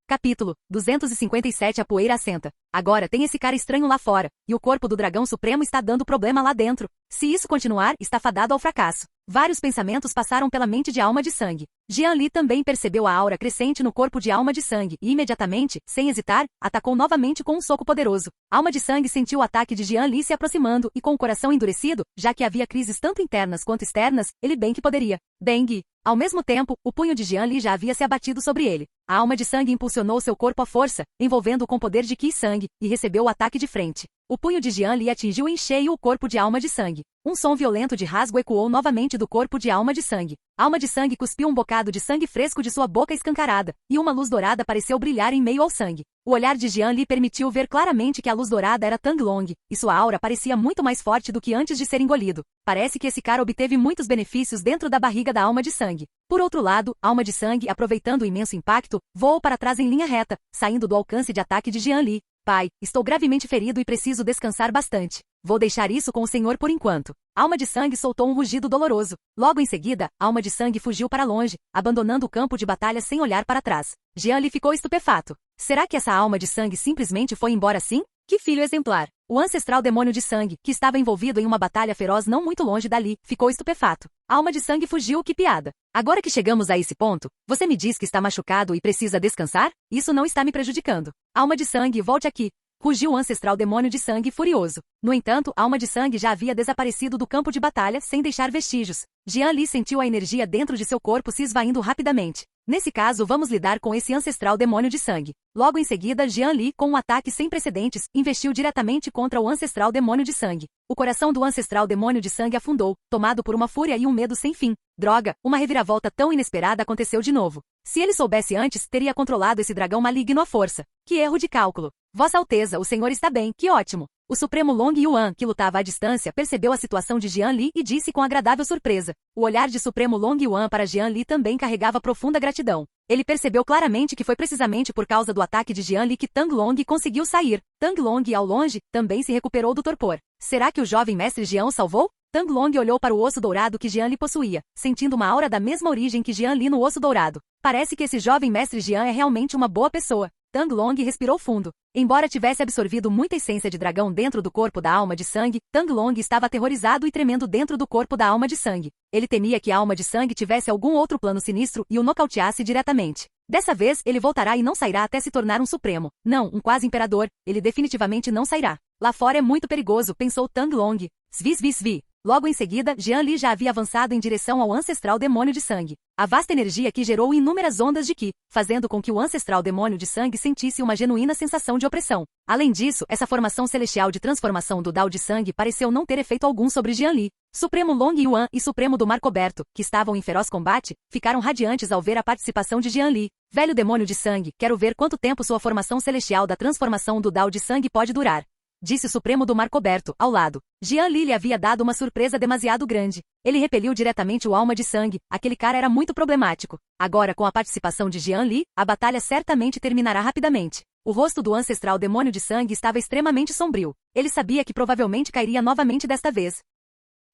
B: Capítulo 257. A poeira assenta. Agora tem esse cara estranho lá fora, e o corpo do dragão supremo está dando problema lá dentro. Se isso continuar, está fadado ao fracasso. Vários pensamentos passaram pela mente de alma de sangue. Jian Li também percebeu a aura crescente no corpo de alma de sangue e imediatamente, sem hesitar, atacou novamente com um soco poderoso. Alma de sangue sentiu o ataque de Jian Li se aproximando e com o coração endurecido, já que havia crises tanto internas quanto externas, ele bem que poderia. Dengue. Ao mesmo tempo, o punho de Jian Li já havia se abatido sobre ele. A alma de sangue impulsionou seu corpo à força, envolvendo-o com poder de Qi Sangue, e recebeu o ataque de frente. O punho de Jian Li atingiu em cheio o corpo de alma de sangue. Um som violento de rasgo ecoou novamente do corpo de alma de sangue. Alma de sangue cuspiu um bocado de sangue fresco de sua boca escancarada, e uma luz dourada pareceu brilhar em meio ao sangue. O olhar de Jian Li permitiu ver claramente que a luz dourada era Tang Long, e sua aura parecia muito mais forte do que antes de ser engolido. Parece que esse cara obteve muitos benefícios dentro da barriga da alma de sangue. Por outro lado, a alma de sangue, aproveitando o imenso impacto, voou para trás em linha reta, saindo do alcance de ataque de Jian Li. Pai, estou gravemente ferido e preciso descansar bastante. Vou deixar isso com o senhor por enquanto. A alma de sangue soltou um rugido doloroso. Logo em seguida, a alma de sangue fugiu para longe, abandonando o campo de batalha sem olhar para trás. Jian Li ficou estupefato. Será que essa alma de sangue simplesmente foi embora assim? Que filho exemplar! O ancestral demônio de sangue, que estava envolvido em uma batalha feroz não muito longe dali, ficou estupefato. A alma de sangue fugiu, que piada. Agora que chegamos a esse ponto, você me diz que está machucado e precisa descansar? Isso não está me prejudicando. Alma de sangue, volte aqui. Rugiu o ancestral demônio de sangue furioso. No entanto, a alma de sangue já havia desaparecido do campo de batalha sem deixar vestígios. Jian Li sentiu a energia dentro de seu corpo se esvaindo rapidamente. Nesse caso, vamos lidar com esse ancestral demônio de sangue. Logo em seguida, Jian Li, com um ataque sem precedentes, investiu diretamente contra o ancestral demônio de sangue. O coração do ancestral demônio de sangue afundou, tomado por uma fúria e um medo sem fim. Droga, uma reviravolta tão inesperada aconteceu de novo. Se ele soubesse antes, teria controlado esse dragão maligno à força. Que erro de cálculo. Vossa Alteza, o senhor está bem, que ótimo. O Supremo Long Yuan, que lutava à distância, percebeu a situação de Jian Li e disse com agradável surpresa. O olhar de Supremo Long Yuan para Jian Li também carregava profunda gratidão. Ele percebeu claramente que foi precisamente por causa do ataque de Jian Li que Tang Long conseguiu sair. Tang Long, ao longe, também se recuperou do torpor. Será que o jovem mestre Jian o salvou? Tang Long olhou para o osso dourado que Jian Li possuía, sentindo uma aura da mesma origem que Jian Li no osso dourado. Parece que esse jovem mestre Jian é realmente uma boa pessoa. Tang Long respirou fundo. Embora tivesse absorvido muita essência de dragão dentro do corpo da alma de sangue, Tang Long estava aterrorizado e tremendo dentro do corpo da alma de sangue. Ele temia que a alma de sangue tivesse algum outro plano sinistro e o nocauteasse diretamente. Dessa vez, ele voltará e não sairá até se tornar um supremo. Não, um quase imperador. Ele definitivamente não sairá. Lá fora é muito perigoso, pensou Tang Long. Svi, svi, svi. Logo em seguida, Jian Li já havia avançado em direção ao ancestral demônio de sangue. A vasta energia que gerou inúmeras ondas de Qi, fazendo com que o ancestral demônio de sangue sentisse uma genuína sensação de opressão. Além disso, essa formação celestial de transformação do Dao de sangue pareceu não ter efeito algum sobre Jian Li. Supremo Long Yuan e Supremo do Mar Coberto, que estavam em feroz combate, ficaram radiantes ao ver a participação de Jian Li. Velho demônio de sangue, quero ver quanto tempo sua formação celestial da transformação do Dao de sangue pode durar. Disse o Supremo do Mar Coberto, ao lado. Jian Li lhe havia dado uma surpresa demasiado grande. Ele repeliu diretamente o alma de sangue. Aquele cara era muito problemático. Agora, com a participação de Jian Li, a batalha certamente terminará rapidamente. O rosto do ancestral demônio de sangue estava extremamente sombrio. Ele sabia que provavelmente cairia novamente desta vez.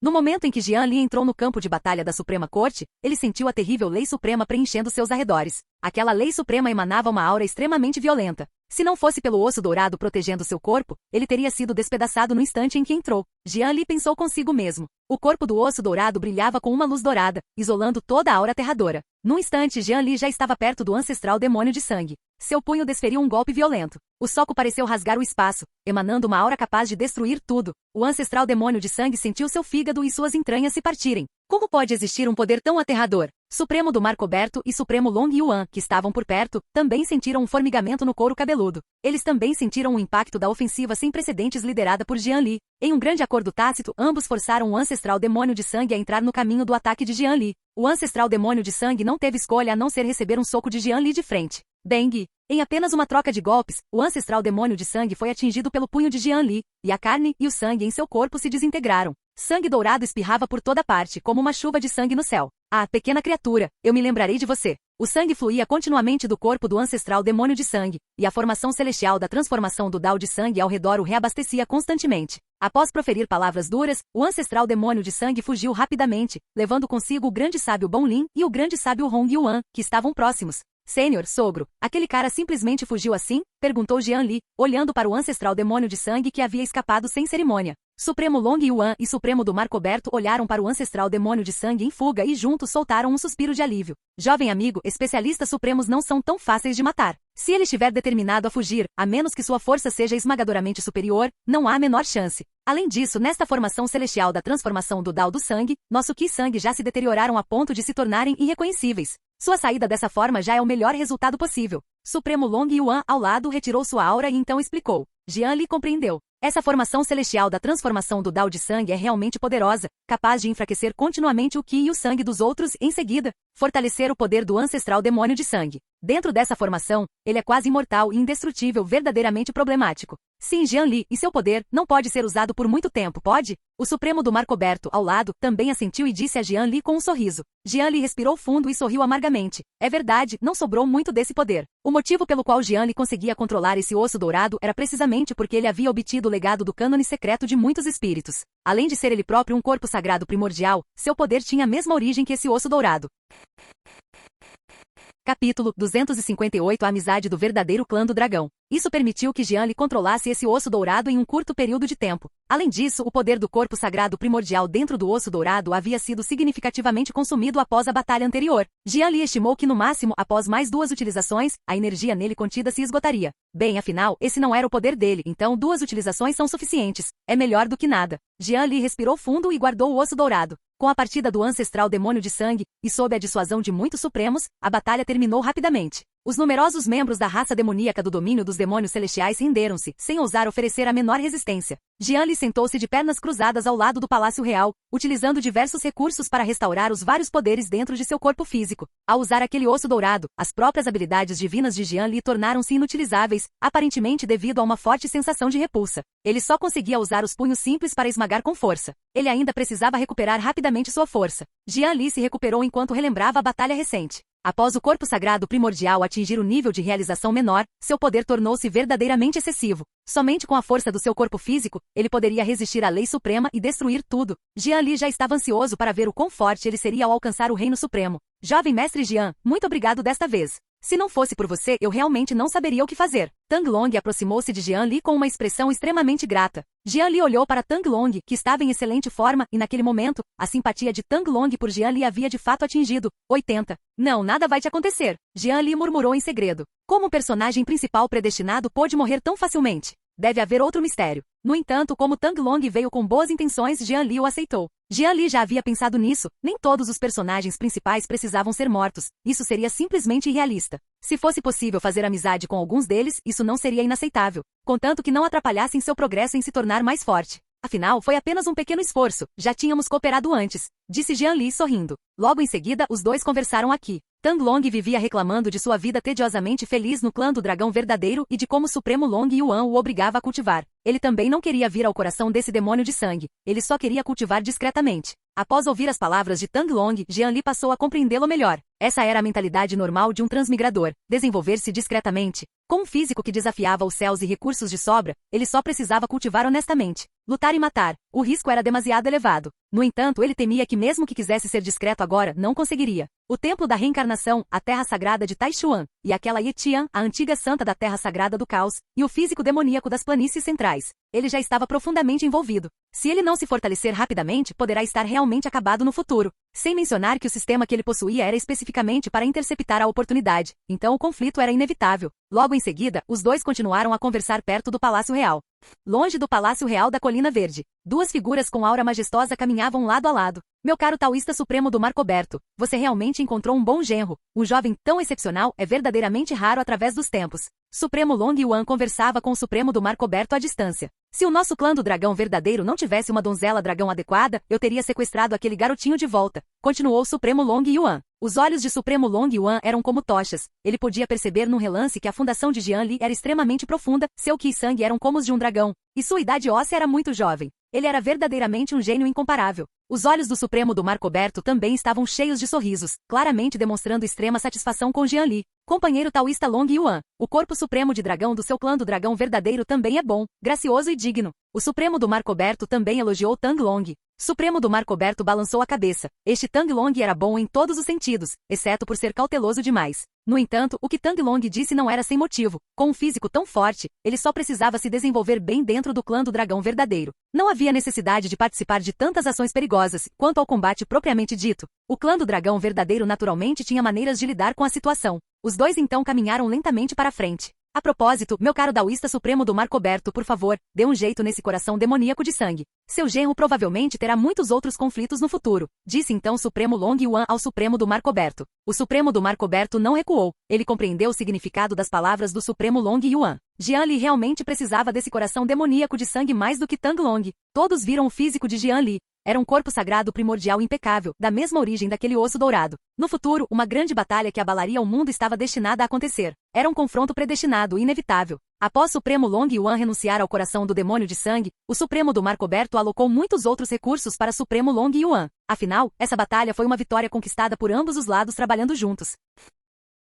B: No momento em que Jian Li entrou no campo de batalha da Suprema Corte, ele sentiu a terrível Lei Suprema preenchendo seus arredores. Aquela Lei Suprema emanava uma aura extremamente violenta. Se não fosse pelo osso dourado protegendo seu corpo, ele teria sido despedaçado no instante em que entrou. Jian Li pensou consigo mesmo. O corpo do osso dourado brilhava com uma luz dourada, isolando toda a aura aterradora. Num instante, Jian Li já estava perto do ancestral demônio de sangue. Seu punho desferiu um golpe violento. O soco pareceu rasgar o espaço, emanando uma aura capaz de destruir tudo. O ancestral demônio de sangue sentiu seu fígado e suas entranhas se partirem. Como pode existir um poder tão aterrador? Supremo do Mar Coberto e Supremo Long Yuan, que estavam por perto, também sentiram um formigamento no couro cabeludo. Eles também sentiram o impacto da ofensiva sem precedentes liderada por Jian Li. Em um grande acordo tácito, ambos forçaram o ancestral demônio de sangue a entrar no caminho do ataque de Jian Li. O ancestral demônio de sangue não teve escolha a não ser receber um soco de Jian Li de frente. Bang! Em apenas uma troca de golpes, o ancestral demônio de sangue foi atingido pelo punho de Jian Li, e a carne e o sangue em seu corpo se desintegraram. Sangue dourado espirrava por toda parte, como uma chuva de sangue no céu. Ah, pequena criatura, eu me lembrarei de você. O sangue fluía continuamente do corpo do ancestral demônio de sangue, e a formação celestial da transformação do Dao de sangue ao redor o reabastecia constantemente. Após proferir palavras duras, o ancestral demônio de sangue fugiu rapidamente, levando consigo o grande sábio Bon Lin e o grande sábio Hong Yuan, que estavam próximos. Senhor, sogro, aquele cara simplesmente fugiu assim? Perguntou Jian Li, olhando para o ancestral demônio de sangue que havia escapado sem cerimônia. Supremo Long Yuan e Supremo do Mar Coberto olharam para o ancestral demônio de sangue em fuga e juntos soltaram um suspiro de alívio. Jovem amigo, especialistas supremos não são tão fáceis de matar. Se ele estiver determinado a fugir, a menos que sua força seja esmagadoramente superior, não há a menor chance. Além disso, nesta formação celestial da transformação do Dao do sangue, nosso Qi sangue já se deterioraram a ponto de se tornarem irreconhecíveis. Sua saída dessa forma já é o melhor resultado possível. Supremo Long Yuan ao lado retirou sua aura e então explicou. Jian Li compreendeu. Essa formação celestial da transformação do Dao de sangue é realmente poderosa, capaz de enfraquecer continuamente o Qi e o sangue dos outros e, em seguida, fortalecer o poder do ancestral demônio de sangue. Dentro dessa formação, ele é quase imortal e indestrutível, verdadeiramente problemático. Sim, Jian Li, e seu poder não pode ser usado por muito tempo, pode? O Supremo do Mar Coberto, ao lado, também assentiu e disse a Jian Li com um sorriso. Jian Li respirou fundo e sorriu amargamente. É verdade, não sobrou muito desse poder. O motivo pelo qual Jian Li conseguia controlar esse osso dourado era precisamente porque ele havia obtido o legado do cânone secreto de muitos espíritos. Além de ser ele próprio um corpo sagrado primordial, seu poder tinha a mesma origem que esse osso dourado. Capítulo 258 A amizade do verdadeiro clã do dragão. Isso permitiu que Jian Li controlasse esse osso dourado em um curto período de tempo. Além disso, o poder do corpo sagrado primordial dentro do osso dourado havia sido significativamente consumido após a batalha anterior. Jian Li estimou que no máximo, após mais 2 utilizações, a energia nele contida se esgotaria. Bem, afinal, esse não era o poder dele, então 2 utilizações são suficientes. É melhor do que nada. Jian Li respirou fundo e guardou o osso dourado. Com a partida do ancestral demônio de sangue, e sob a dissuasão de muitos supremos, a batalha terminou rapidamente. Os numerosos membros da raça demoníaca do domínio dos demônios celestiais renderam-se, sem ousar oferecer a menor resistência. Jian Li sentou-se de pernas cruzadas ao lado do Palácio Real, utilizando diversos recursos para restaurar os vários poderes dentro de seu corpo físico. Ao usar aquele osso dourado, as próprias habilidades divinas de Jian Li tornaram-se inutilizáveis, aparentemente devido a uma forte sensação de repulsa. Ele só conseguia usar os punhos simples para esmagar com força. Ele ainda precisava recuperar rapidamente sua força. Jian Li se recuperou enquanto relembrava a batalha recente. Após o corpo sagrado primordial atingir o nível de realização menor, seu poder tornou-se verdadeiramente excessivo. Somente com a força do seu corpo físico, ele poderia resistir à lei suprema e destruir tudo. Jian Li já estava ansioso para ver o quão forte ele seria ao alcançar o reino supremo. Jovem mestre Jian, muito obrigado desta vez. Se não fosse por você, eu realmente não saberia o que fazer. Tang Long aproximou-se de Jian Li com uma expressão extremamente grata. Jian Li olhou para Tang Long, que estava em excelente forma, e naquele momento, a simpatia de Tang Long por Jian Li havia de fato atingido 80. Não, nada vai te acontecer. Jian Li murmurou em segredo. Como o personagem principal predestinado pôde morrer tão facilmente? Deve haver outro mistério. No entanto, como Tang Long veio com boas intenções, Jian Li o aceitou. Jian Li já havia pensado nisso, nem todos os personagens principais precisavam ser mortos, isso seria simplesmente irrealista. Se fosse possível fazer amizade com alguns deles, isso não seria inaceitável, contanto que não atrapalhassem seu progresso em se tornar mais forte. Afinal, foi apenas um pequeno esforço, já tínhamos cooperado antes, disse Jian Li sorrindo. Logo em seguida, os dois conversaram aqui. Tang Long vivia reclamando de sua vida tediosamente feliz no clã do dragão verdadeiro e de como o Supremo Long Yuan o obrigava a cultivar. Ele também não queria vir ao coração desse demônio de sangue, ele só queria cultivar discretamente. Após ouvir as palavras de Tang Long, Jian Li passou a compreendê-lo melhor. Essa era a mentalidade normal de um transmigrador, desenvolver-se discretamente. Com um físico que desafiava os céus e recursos de sobra, ele só precisava cultivar honestamente. Lutar e matar. O risco era demasiado elevado. No entanto, ele temia que mesmo que quisesse ser discreto agora, não conseguiria. O Templo da Reencarnação, a Terra Sagrada de Taishuan, e aquela Yetian, a antiga santa da Terra Sagrada do Caos, e o físico demoníaco das planícies centrais. Ele já estava profundamente envolvido. Se ele não se fortalecer rapidamente, poderá estar realmente acabado no futuro. Sem mencionar que o sistema que ele possuía era especificamente para interceptar a oportunidade. Então o conflito era inevitável. Logo em seguida, os dois continuaram a conversar perto do Palácio Real. Longe do Palácio Real da Colina Verde, duas figuras com aura majestosa caminhavam lado a lado. Meu caro taoísta supremo do Mar Coberto, você realmente encontrou um bom genro. Um jovem tão excepcional é verdadeiramente raro através dos tempos. Supremo Long Yuan conversava com o Supremo do Mar Coberto à distância. Se o nosso clã do dragão verdadeiro não tivesse uma donzela dragão adequada, eu teria sequestrado aquele garotinho de volta, continuou o Supremo Long Yuan. Os olhos de Supremo Long Yuan eram como tochas. Ele podia perceber num relance que a fundação de Jian Li era extremamente profunda, seu qi e sangue eram como os de um dragão, e sua idade óssea era muito jovem. Ele era verdadeiramente um gênio incomparável. Os olhos do Supremo do Mar Coberto também estavam cheios de sorrisos, claramente demonstrando extrema satisfação com Jian Li. Companheiro taoísta Long Yuan, o corpo supremo de dragão do seu clã do dragão verdadeiro também é bom, gracioso e digno. O Supremo do Mar Coberto também elogiou Tang Long. Supremo do Mar Coberto balançou a cabeça. Este Tang Long era bom em todos os sentidos, exceto por ser cauteloso demais. No entanto, o que Tang Long disse não era sem motivo. Com um físico tão forte, ele só precisava se desenvolver bem dentro do clã do dragão verdadeiro. Não havia necessidade de participar de tantas ações perigosas. Quanto ao combate propriamente dito, o clã do dragão verdadeiro naturalmente tinha maneiras de lidar com a situação. Os dois então caminharam lentamente para frente. A propósito, meu caro taoísta supremo do Mar Coberto, por favor, dê um jeito nesse coração demoníaco de sangue. Seu genro provavelmente terá muitos outros conflitos no futuro, disse então o Supremo Long Yuan ao Supremo do Mar Coberto. O Supremo do Mar Coberto não recuou. Ele compreendeu o significado das palavras do Supremo Long Yuan. Jian Li realmente precisava desse coração demoníaco de sangue mais do que Tang Long. Todos viram o físico de Jian Li. Era um corpo sagrado primordial impecável, da mesma origem daquele osso dourado. No futuro, uma grande batalha que abalaria o mundo estava destinada a acontecer. Era um confronto predestinado e inevitável. Após Supremo Long Yuan renunciar ao coração do demônio de sangue, o Supremo do Mar Coberto alocou muitos outros recursos para Supremo Long Yuan. Afinal, essa batalha foi uma vitória conquistada por ambos os lados trabalhando juntos.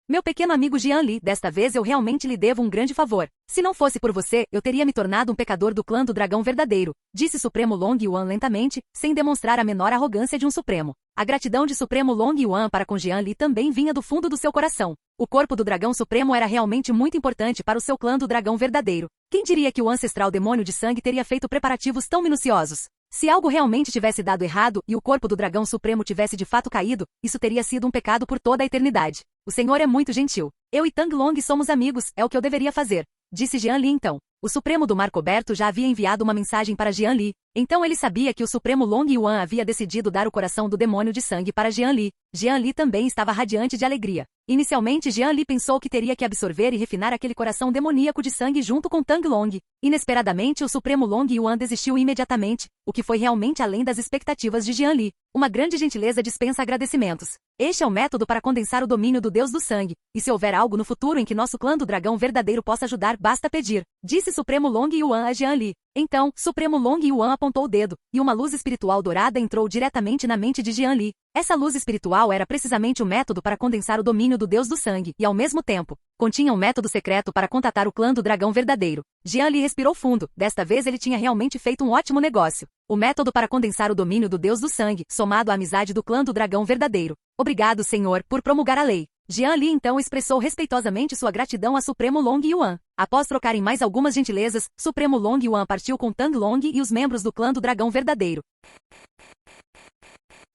B: Meu pequeno amigo Jian Li, desta vez eu realmente lhe devo um grande favor. Se não fosse por você, eu teria me tornado um pecador do clã do dragão verdadeiro, disse Supremo Long Yuan lentamente, sem demonstrar a menor arrogância de um Supremo. A gratidão de Supremo Long Yuan para com Jian Li também vinha do fundo do seu coração. O corpo do dragão supremo era realmente muito importante para o seu clã do dragão verdadeiro. Quem diria que o ancestral demônio de sangue teria feito preparativos tão minuciosos? Se algo realmente tivesse dado errado e o corpo do dragão supremo tivesse de fato caído, isso teria sido um pecado por toda a eternidade. O Senhor é muito gentil. Eu e Tang Long somos amigos, é o que eu deveria fazer, disse Jian Li então. O Supremo do Mar Coberto já havia enviado uma mensagem para Jian Li, então ele sabia que o Supremo Long Yuan havia decidido dar o coração do demônio de sangue para Jian Li. Jian Li também estava radiante de alegria. Inicialmente Jian Li pensou que teria que absorver e refinar aquele coração demoníaco de sangue junto com Tang Long. Inesperadamente o Supremo Long Yuan desistiu imediatamente, o que foi realmente além das expectativas de Jian Li. Uma grande gentileza dispensa agradecimentos. Este é o método para condensar o domínio do Deus do Sangue, e se houver algo no futuro em que nosso clã do dragão verdadeiro possa ajudar, basta pedir, disse Supremo Long Yuan a Jian Li. Então, Supremo Long Yuan apontou o dedo, e uma luz espiritual dourada entrou diretamente na mente de Jian Li. Essa luz espiritual era precisamente o método para condensar o domínio do Deus do Sangue, e ao mesmo tempo, continha um método secreto para contatar o clã do dragão verdadeiro. Jian Li respirou fundo, desta vez ele tinha realmente feito um ótimo negócio. O método para condensar o domínio do Deus do Sangue, somado à amizade do clã do dragão verdadeiro. Obrigado, Senhor, por promulgar a lei. Jian Li então expressou respeitosamente sua gratidão a Supremo Long Yuan. Após trocarem mais algumas gentilezas, Supremo Long Yuan partiu com Tang Long e os membros do clã do dragão verdadeiro.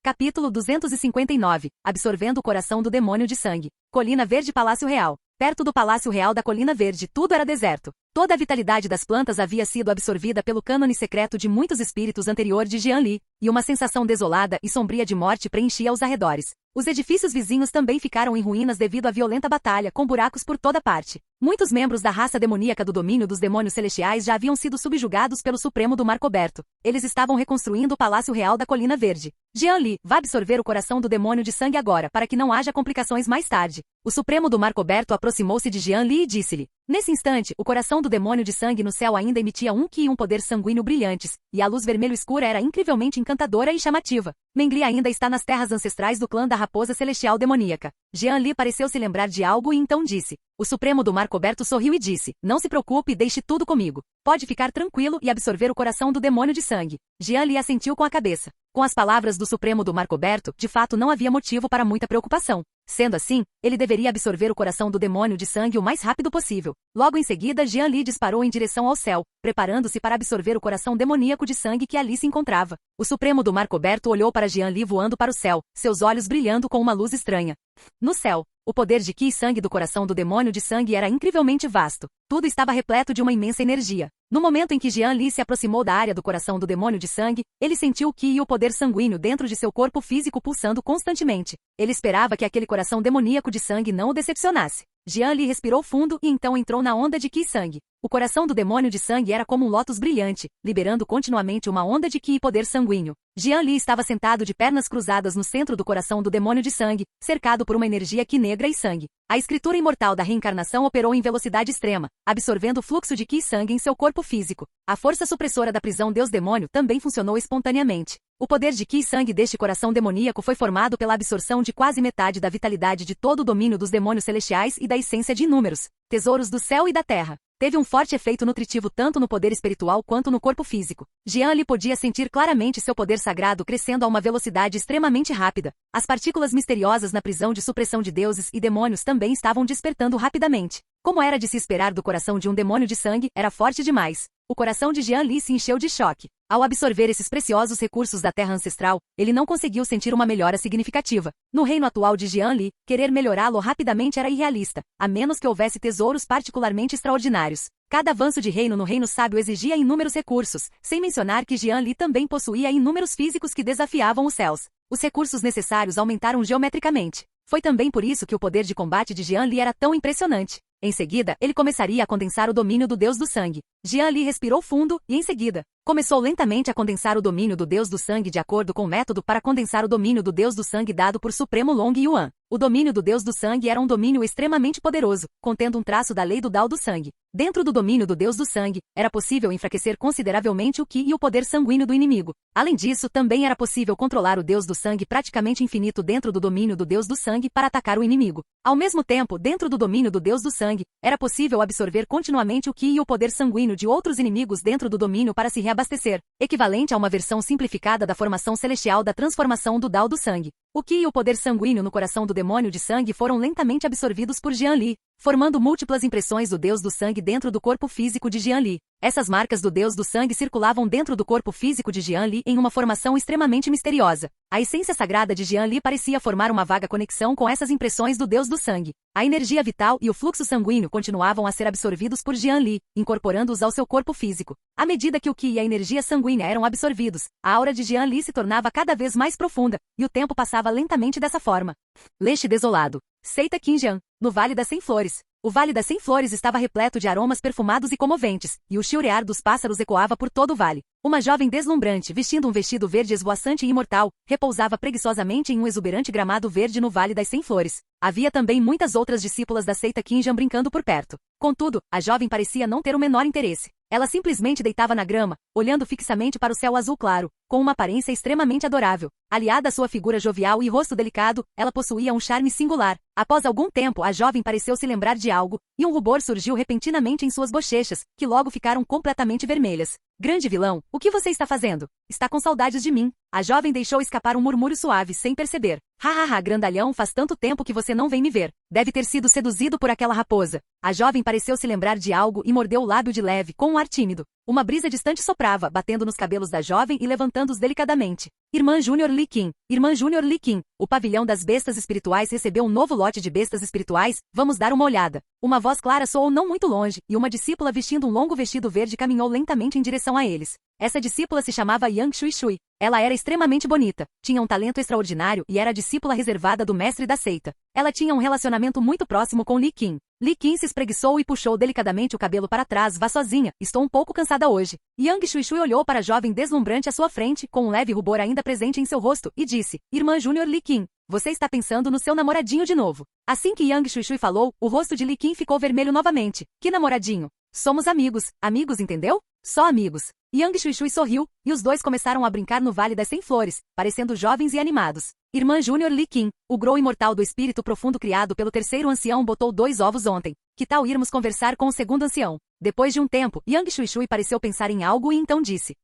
B: Capítulo 259. Absorvendo o coração do demônio de sangue. Colina Verde Palácio Real. Perto do Palácio Real da Colina Verde, tudo era deserto. Toda a vitalidade das plantas havia sido absorvida pelo cânone secreto de muitos espíritos anterior de Jian Li, e uma sensação desolada e sombria de morte preenchia os arredores. Os edifícios vizinhos também ficaram em ruínas devido à violenta batalha, com buracos por toda parte. Muitos membros da raça demoníaca do domínio dos demônios celestiais já haviam sido subjugados pelo Supremo do Mar Coberto. Eles estavam reconstruindo o Palácio Real da Colina Verde. Jian Li, vá absorver o coração do demônio de sangue agora, para que não haja complicações mais tarde. O Supremo do Mar Coberto aproximou-se de Jian Li e disse-lhe. Nesse instante, o coração do demônio de sangue no céu ainda emitia um qi e um poder sanguíneo brilhantes, e a luz vermelho escura era incrivelmente encantadora e chamativa. Mengli ainda está nas terras ancestrais do clã da raposa celestial demoníaca. Jian Li pareceu se lembrar de algo e então disse. O Supremo do Mar Coberto sorriu e disse, não se preocupe e deixe tudo comigo. Pode ficar tranquilo e absorver o coração do demônio de sangue. Jian Li assentiu com a cabeça. Com as palavras do Supremo do Mar Coberto, de fato não havia motivo para muita preocupação. Sendo assim, ele deveria absorver o coração do demônio de sangue o mais rápido possível. Logo em seguida, Jian Li disparou em direção ao céu, preparando-se para absorver o coração demoníaco de sangue que ali se encontrava. O Supremo do Mar Coberto olhou para Jian Li voando para o céu, seus olhos brilhando com uma luz estranha. No céu, o poder de Qi sangue do coração do demônio de sangue era incrivelmente vasto. Tudo estava repleto de uma imensa energia. No momento em que Jian Li se aproximou da área do coração do demônio de sangue, ele sentiu o Qi e o poder sanguíneo dentro de seu corpo físico pulsando constantemente. Ele esperava que aquele coração demoníaco de sangue não o decepcionasse. Jian Li respirou fundo e então entrou na onda de Qi sangue. O coração do demônio de sangue era como um lótus brilhante, liberando continuamente uma onda de Qi e poder sanguíneo. Jian Li estava sentado de pernas cruzadas no centro do coração do demônio de sangue, cercado por uma energia Qi negra e sangue. A escritura imortal da reencarnação operou em velocidade extrema, absorvendo o fluxo de Qi sangue em seu corpo físico. A força supressora da prisão Deus-Demônio também funcionou espontaneamente. O poder de Qi sangue deste coração demoníaco foi formado pela absorção de quase metade da vitalidade de todo o domínio dos demônios celestiais e da essência de inúmeros tesouros do céu e da terra. Teve um forte efeito nutritivo tanto no poder espiritual quanto no corpo físico. Jian Li podia sentir claramente seu poder sagrado crescendo a uma velocidade extremamente rápida. As partículas misteriosas na prisão de supressão de deuses e demônios também estavam despertando rapidamente. Como era de se esperar do coração de um demônio de sangue, era forte demais. O coração de Jian Li se encheu de choque. Ao absorver esses preciosos recursos da terra ancestral, ele não conseguiu sentir uma melhora significativa. No reino atual de Jian Li, querer melhorá-lo rapidamente era irrealista, a menos que houvesse tesouros particularmente extraordinários. Cada avanço de reino no reino sábio exigia inúmeros recursos, sem mencionar que Jian Li também possuía inúmeros físicos que desafiavam os céus. Os recursos necessários aumentaram geometricamente. Foi também por isso que o poder de combate de Jian Li era tão impressionante. Em seguida, ele começaria a condensar o domínio do Deus do Sangue. Jian Li respirou fundo e, em seguida, começou lentamente a condensar o domínio do Deus do Sangue de acordo com o método para condensar o domínio do Deus do Sangue dado por Supremo Long Yuan. O domínio do Deus do Sangue era um domínio extremamente poderoso, contendo um traço da lei do Dao do Sangue. Dentro do domínio do Deus do Sangue, era possível enfraquecer consideravelmente o Qi e o poder sanguíneo do inimigo. Além disso, também era possível controlar o Deus do Sangue praticamente infinito dentro do domínio do Deus do Sangue para atacar o inimigo. Ao mesmo tempo, dentro do domínio do Deus do Sangue, era possível absorver continuamente o Qi e o poder sanguíneo de outros inimigos dentro do domínio para se reabastecer, equivalente a uma versão simplificada da formação celestial da transformação do Dao do Sangue. O Qi e o poder sanguíneo no coração do demônio de sangue foram lentamente absorvidos por Jian Li, formando múltiplas impressões do Deus do Sangue dentro do corpo físico de Jian Li. Essas marcas do Deus do Sangue circulavam dentro do corpo físico de Jian Li em uma formação extremamente misteriosa. A essência sagrada de Jian Li parecia formar uma vaga conexão com essas impressões do Deus do Sangue. A energia vital e o fluxo sanguíneo continuavam a ser absorvidos por Jian Li, incorporando-os ao seu corpo físico. À medida que o Qi e a energia sanguínea eram absorvidos, a aura de Jian Li se tornava cada vez mais profunda, e o tempo passava lentamente dessa forma. Leste desolado. Seita Qinjiang, no Vale das 100 Flores. O Vale das 100 Flores estava repleto de aromas perfumados e comoventes, e o chilrear dos pássaros ecoava por todo o vale. Uma jovem deslumbrante, vestindo um vestido verde esvoaçante e imortal, repousava preguiçosamente em um exuberante gramado verde no Vale das 100 Flores. Havia também muitas outras discípulas da seita Qinjiang brincando por perto. Contudo, a jovem parecia não ter o menor interesse. Ela simplesmente deitava na grama, olhando fixamente para o céu azul claro, com uma aparência extremamente adorável. Aliada à sua figura jovial e rosto delicado, ela possuía um charme singular. Após algum tempo, a jovem pareceu se lembrar de algo, e um rubor surgiu repentinamente em suas bochechas, que logo ficaram completamente vermelhas. Grande vilão, o que você está fazendo? Está com saudades de mim. A jovem deixou escapar um murmúrio suave sem perceber. Hahaha, grandalhão, faz tanto tempo que você não vem me ver. Deve ter sido seduzido por aquela raposa. A jovem pareceu se lembrar de algo e mordeu o lábio de leve, com um ar tímido. Uma brisa distante soprava, batendo nos cabelos da jovem e levantando-os delicadamente. Irmã Júnior Li Qin. Irmã Júnior Li Qin. O pavilhão das bestas espirituais recebeu um novo lote de bestas espirituais, vamos dar uma olhada. Uma voz clara soou não muito longe, e uma discípula vestindo um longo vestido verde caminhou lentamente em direção a eles. Essa discípula se chamava Yang Shui Shui. Ela era extremamente bonita, tinha um talento extraordinário e era a discípula reservada do mestre da seita. Ela tinha um relacionamento muito próximo com Li Qin. Li Qin se espreguiçou e puxou delicadamente o cabelo para trás. Vá sozinha, estou um pouco cansada hoje. Yang Shui Shui olhou para a jovem deslumbrante à sua frente, com um leve rubor ainda presente em seu rosto, e disse, Irmã Júnior Li Qin, você está pensando no seu namoradinho de novo. Assim que Yang Shui Shui falou, o rosto de Li Qin ficou vermelho novamente. Que namoradinho? Somos amigos, amigos, entendeu? Só amigos. Yang Shui Shui sorriu, e os dois começaram a brincar no Vale das 100 Flores, parecendo jovens e animados. Irmã Júnior Li Qin, o Grou imortal do espírito profundo criado pelo terceiro ancião botou 2 ovos ontem. que tal irmos conversar com o segundo ancião? Depois de um tempo, Yang Shuishui pareceu pensar em algo e então disse: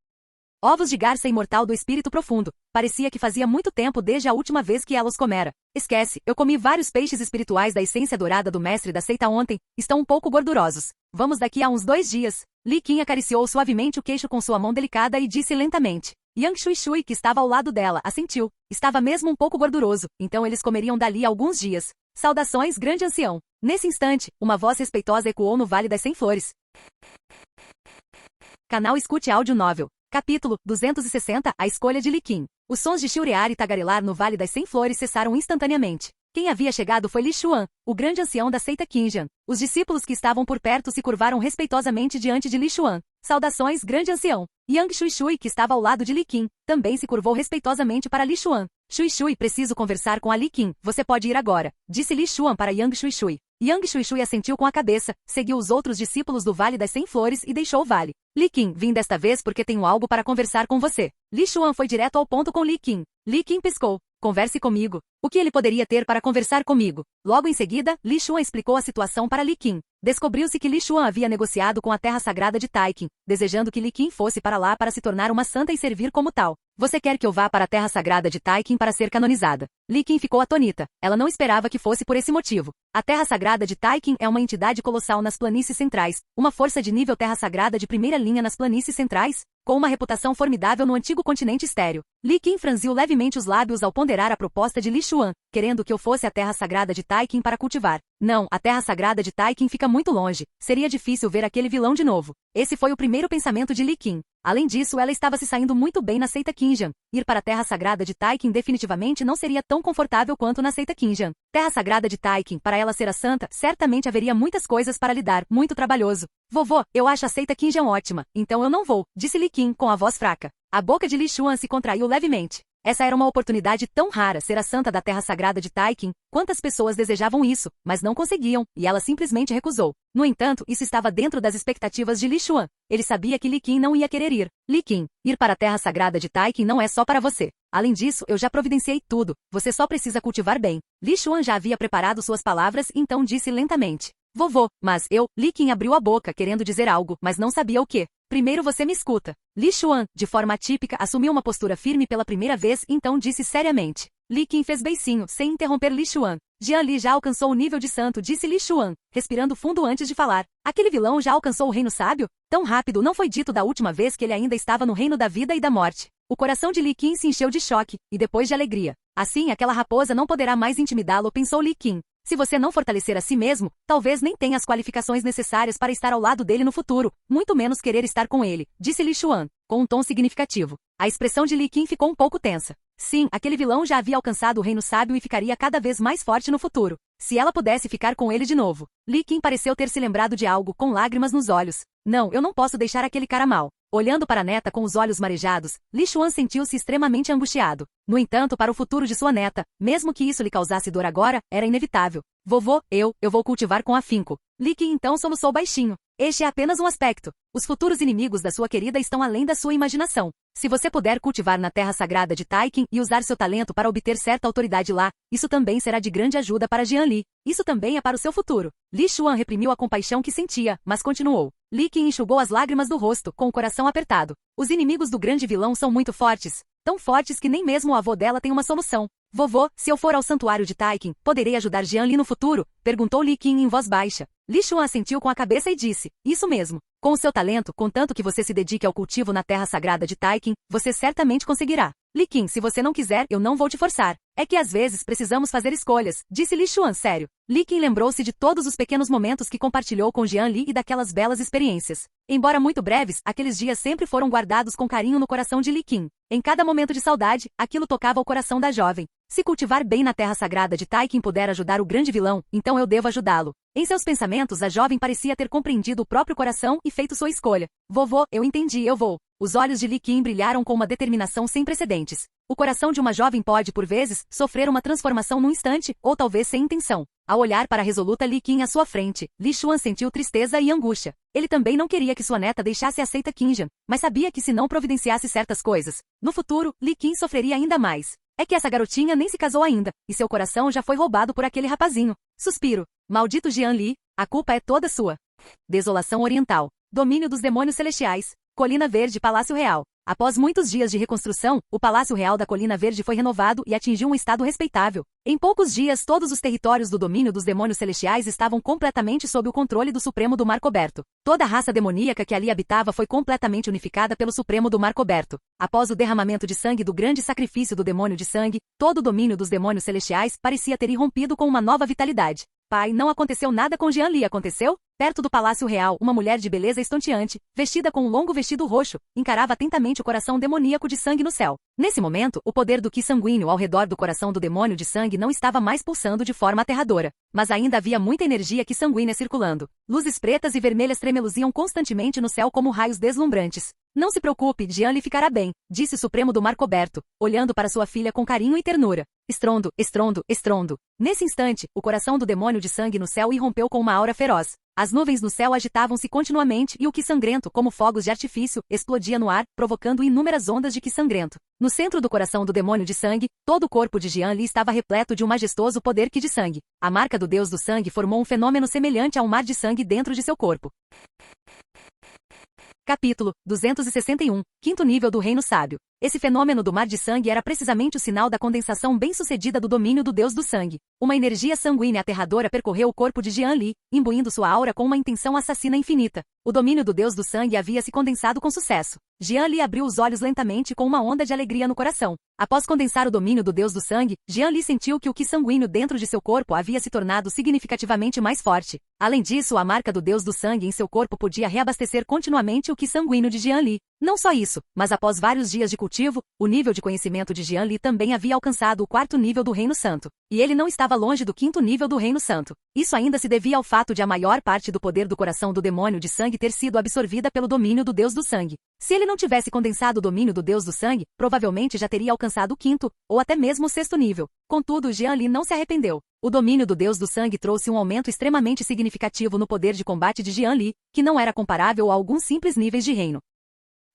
B: ovos de garça imortal do espírito profundo. Parecia que fazia muito tempo desde a última vez que ela os comera. Esquece, eu comi vários peixes espirituais da essência dourada do mestre da seita ontem, estão um pouco gordurosos. Vamos daqui a uns 2 dias. Li Qin acariciou suavemente o queixo com sua mão delicada e disse lentamente. Yang Shuishui, que estava ao lado dela, assentiu. Estava mesmo um pouco gorduroso, então eles comeriam dali a alguns dias. Saudações, grande ancião. Nesse instante, uma voz respeitosa ecoou no Vale das 100 Flores. Canal Escute Áudio Novel. Capítulo 260. A escolha de Li Qin. Os sons de chilrear e tagarelar no Vale das 100 Flores cessaram instantaneamente. Quem havia chegado foi Li Xuan, o grande ancião da seita Qinjian. Os discípulos que estavam por perto se curvaram respeitosamente diante de Li Xuan. Saudações, grande ancião. Yang Shuishui, que estava ao lado de Li Qin, também se curvou respeitosamente para Li Xuan. Shuishui, preciso conversar com a Li Qin. Você pode ir agora, disse Li Xuan para Yang Shuishui. Yang Shuishui assentiu com a cabeça, seguiu os outros discípulos do Vale das 100 Flores e deixou o vale. Li Qin, vim desta vez porque tenho algo para conversar com você. Li Xuan foi direto ao ponto com Li Qin. Li Qin piscou. Converse comigo. O que ele poderia ter para conversar comigo? Logo em seguida, Li Xuan explicou a situação para Li Qin. Descobriu-se que Li Xuan havia negociado com a terra sagrada de Taiqin, desejando que Li Qin fosse para lá para se tornar uma santa e servir como tal. Você quer que eu vá para a terra sagrada de Taiqin para ser canonizada? Li Qin ficou atônita. Ela não esperava que fosse por esse motivo. A terra sagrada de Taiqin é uma entidade colossal nas planícies centrais, uma força de nível terra sagrada de primeira linha nas planícies centrais, com uma reputação formidável no antigo continente estéreo. Li Qin franziu levemente os lábios ao ponderar a proposta de Li Xuan, querendo que eu fosse a terra sagrada de Taiqin para cultivar. Não, a terra sagrada de Taiqin fica muito longe. Seria difícil ver aquele vilão de novo. Esse foi o primeiro pensamento de Li Qin. Além disso, ela estava se saindo muito bem na seita Qinjian. Ir para a terra sagrada de Taiqin definitivamente não seria tão confortável quanto na seita Qinjian. Terra sagrada de Taiqin, para ela ser a santa, certamente haveria muitas coisas para lidar, muito trabalhoso. Vovô, eu acho a seita Qinjian ótima, então eu não vou, disse Li Qin com a voz fraca. A boca de Li Xuan se contraiu levemente. Essa era uma oportunidade tão rara, ser a santa da terra sagrada de Taiqin. Quantas pessoas desejavam isso, mas não conseguiam, e ela simplesmente recusou. No entanto, isso estava dentro das expectativas de Li Xuan. Ele sabia que Li Qin não ia querer ir. Li Qin, ir para a terra sagrada de Taiqin não é só para você. Além disso, eu já providenciei tudo. Você só precisa cultivar bem. Li Xuan já havia preparado suas palavras, então disse lentamente. Vovô, mas eu, Li Qin abriu a boca querendo dizer algo, mas não sabia o que. Primeiro você me escuta. Li Xuan, de forma atípica, assumiu uma postura firme pela primeira vez, então disse seriamente. Li Qin fez beicinho, sem interromper Li Xuan. Jian Li já alcançou o nível de santo, disse Li Xuan, respirando fundo antes de falar. Aquele vilão já alcançou o reino sábio? Tão rápido não foi dito da última vez que ele ainda estava no reino da vida e da morte. O coração de Li Qin se encheu de choque, e depois de alegria. Assim, aquela raposa não poderá mais intimidá-lo, pensou Li Qin. Se você não fortalecer a si mesmo, talvez nem tenha as qualificações necessárias para estar ao lado dele no futuro, muito menos querer estar com ele, disse Li Xuan, com um tom significativo. A expressão de Li Qin ficou um pouco tensa. Sim, aquele vilão já havia alcançado o reino sábio e ficaria cada vez mais forte no futuro. Se ela pudesse ficar com ele de novo. Li Qin pareceu ter se lembrado de algo, com lágrimas nos olhos. Não, eu não posso deixar aquele cara mal. Olhando para a neta com os olhos marejados, Li Xuan sentiu-se extremamente angustiado. No entanto, para o futuro de sua neta, mesmo que isso lhe causasse dor agora, era inevitável. Vovô, eu vou cultivar com afinco. Li Qin então soluçou baixinho. Este é apenas um aspecto. Os futuros inimigos da sua querida estão além da sua imaginação. Se você puder cultivar na terra sagrada de Taiqin e usar seu talento para obter certa autoridade lá, isso também será de grande ajuda para Jian Li. Isso também é para o seu futuro. Li Xuan reprimiu a compaixão que sentia, mas continuou. Li Qin enxugou as lágrimas do rosto, com o coração apertado. Os inimigos do grande vilão são muito fortes. Tão fortes que nem mesmo o avô dela tem uma solução. Vovô, se eu for ao santuário de Taiqin, poderei ajudar Jian Li no futuro? Perguntou Li Qin em voz baixa. Li Xuan assentiu com a cabeça e disse, isso mesmo. Com o seu talento, contanto que você se dedique ao cultivo na terra sagrada de Taiqin, você certamente conseguirá. Li Qin, se você não quiser, eu não vou te forçar. É que às vezes precisamos fazer escolhas, disse Li Xuan sério. Li Qin lembrou-se de todos os pequenos momentos que compartilhou com Jian Li e daquelas belas experiências. Embora muito breves, aqueles dias sempre foram guardados com carinho no coração de Li Qin. Em cada momento de saudade, aquilo tocava o coração da jovem. Se cultivar bem na terra sagrada de Taiqin puder ajudar o grande vilão, então eu devo ajudá-lo. Em seus pensamentos, a jovem parecia ter compreendido o próprio coração e feito sua escolha. Vovô, eu entendi, eu vou. Os olhos de Li Qin brilharam com uma determinação sem precedentes. O coração de uma jovem pode, por vezes, sofrer uma transformação num instante, ou talvez sem intenção. Ao olhar para a resoluta Li Qin à sua frente, Li Xuan sentiu tristeza e angústia. Ele também não queria que sua neta deixasse a seita Qinjian, mas sabia que se não providenciasse certas coisas, no futuro, Li Qin sofreria ainda mais. É que essa garotinha nem se casou ainda, e seu coração já foi roubado por aquele rapazinho. Suspiro. Maldito Jian Li, A culpa é toda sua. Desolação Oriental. Domínio dos demônios celestiais. Colina Verde, Palácio Real. Após muitos dias de reconstrução, o Palácio Real da Colina Verde foi renovado e atingiu um estado respeitável. Em poucos dias, todos os territórios do domínio dos demônios celestiais estavam completamente sob o controle do Supremo do Mar Coberto. Toda a raça demoníaca que ali habitava foi completamente unificada pelo Supremo do Mar Coberto. Após o derramamento de sangue do grande sacrifício do demônio de sangue, todo o domínio dos demônios celestiais parecia ter irrompido com uma nova vitalidade. Pai, não aconteceu nada com Jian Li, aconteceu? Perto do Palácio Real, uma mulher de beleza estonteante, vestida com um longo vestido roxo, encarava atentamente o coração demoníaco de sangue no céu. Nesse momento, o poder do Qi sanguíneo ao redor do coração do demônio de sangue não estava mais pulsando de forma aterradora, mas ainda havia muita energia Qi sanguínea circulando. Luzes pretas e vermelhas tremeluziam constantemente no céu como raios deslumbrantes. Não se preocupe, Jian Li ficará bem, disse o Supremo do Mar Coberto, olhando para sua filha com carinho e ternura. Estrondo, estrondo, estrondo. Nesse instante, o coração do demônio de sangue no céu irrompeu com uma aura feroz. As nuvens no céu agitavam-se continuamente e o Qi sangrento, como fogos de artifício, explodia no ar, provocando inúmeras ondas de Qi sangrento. No centro do coração do demônio de sangue, todo o corpo de Jian Li estava repleto de um majestoso poder Qi de sangue. A marca do deus do sangue formou um fenômeno semelhante a um mar de sangue dentro de seu corpo. Capítulo 261. Quinto nível do Reino Sábio. Esse fenômeno do mar de sangue era precisamente o sinal da condensação bem-sucedida do domínio do Deus do sangue. Uma energia sanguínea aterradora percorreu o corpo de Jian Li, imbuindo sua aura com uma intenção assassina infinita. O domínio do Deus do sangue havia se condensado com sucesso. Jian Li abriu os olhos lentamente com uma onda de alegria no coração. Após condensar o domínio do Deus do sangue, Jian Li sentiu que o Qi sanguíneo dentro de seu corpo havia se tornado significativamente mais forte. Além disso, a marca do Deus do sangue em seu corpo podia reabastecer continuamente o Qi sanguíneo de Jian Li. Não só isso, mas após vários dias de cultivo, o nível de conhecimento de Jian Li também havia alcançado o quarto nível do Reino Santo. E ele não estava longe do quinto nível do Reino Santo. Isso ainda se devia ao fato de a maior parte do poder do coração do demônio de sangue ter sido absorvida pelo domínio do Deus do sangue. Se ele não tivesse condensado o domínio do Deus do sangue, provavelmente já teria alcançado o quinto, ou até mesmo o sexto nível. Contudo, Jian Li não se arrependeu. O domínio do Deus do sangue trouxe um aumento extremamente significativo no poder de combate de Jian Li, que não era comparável a alguns simples níveis de reino.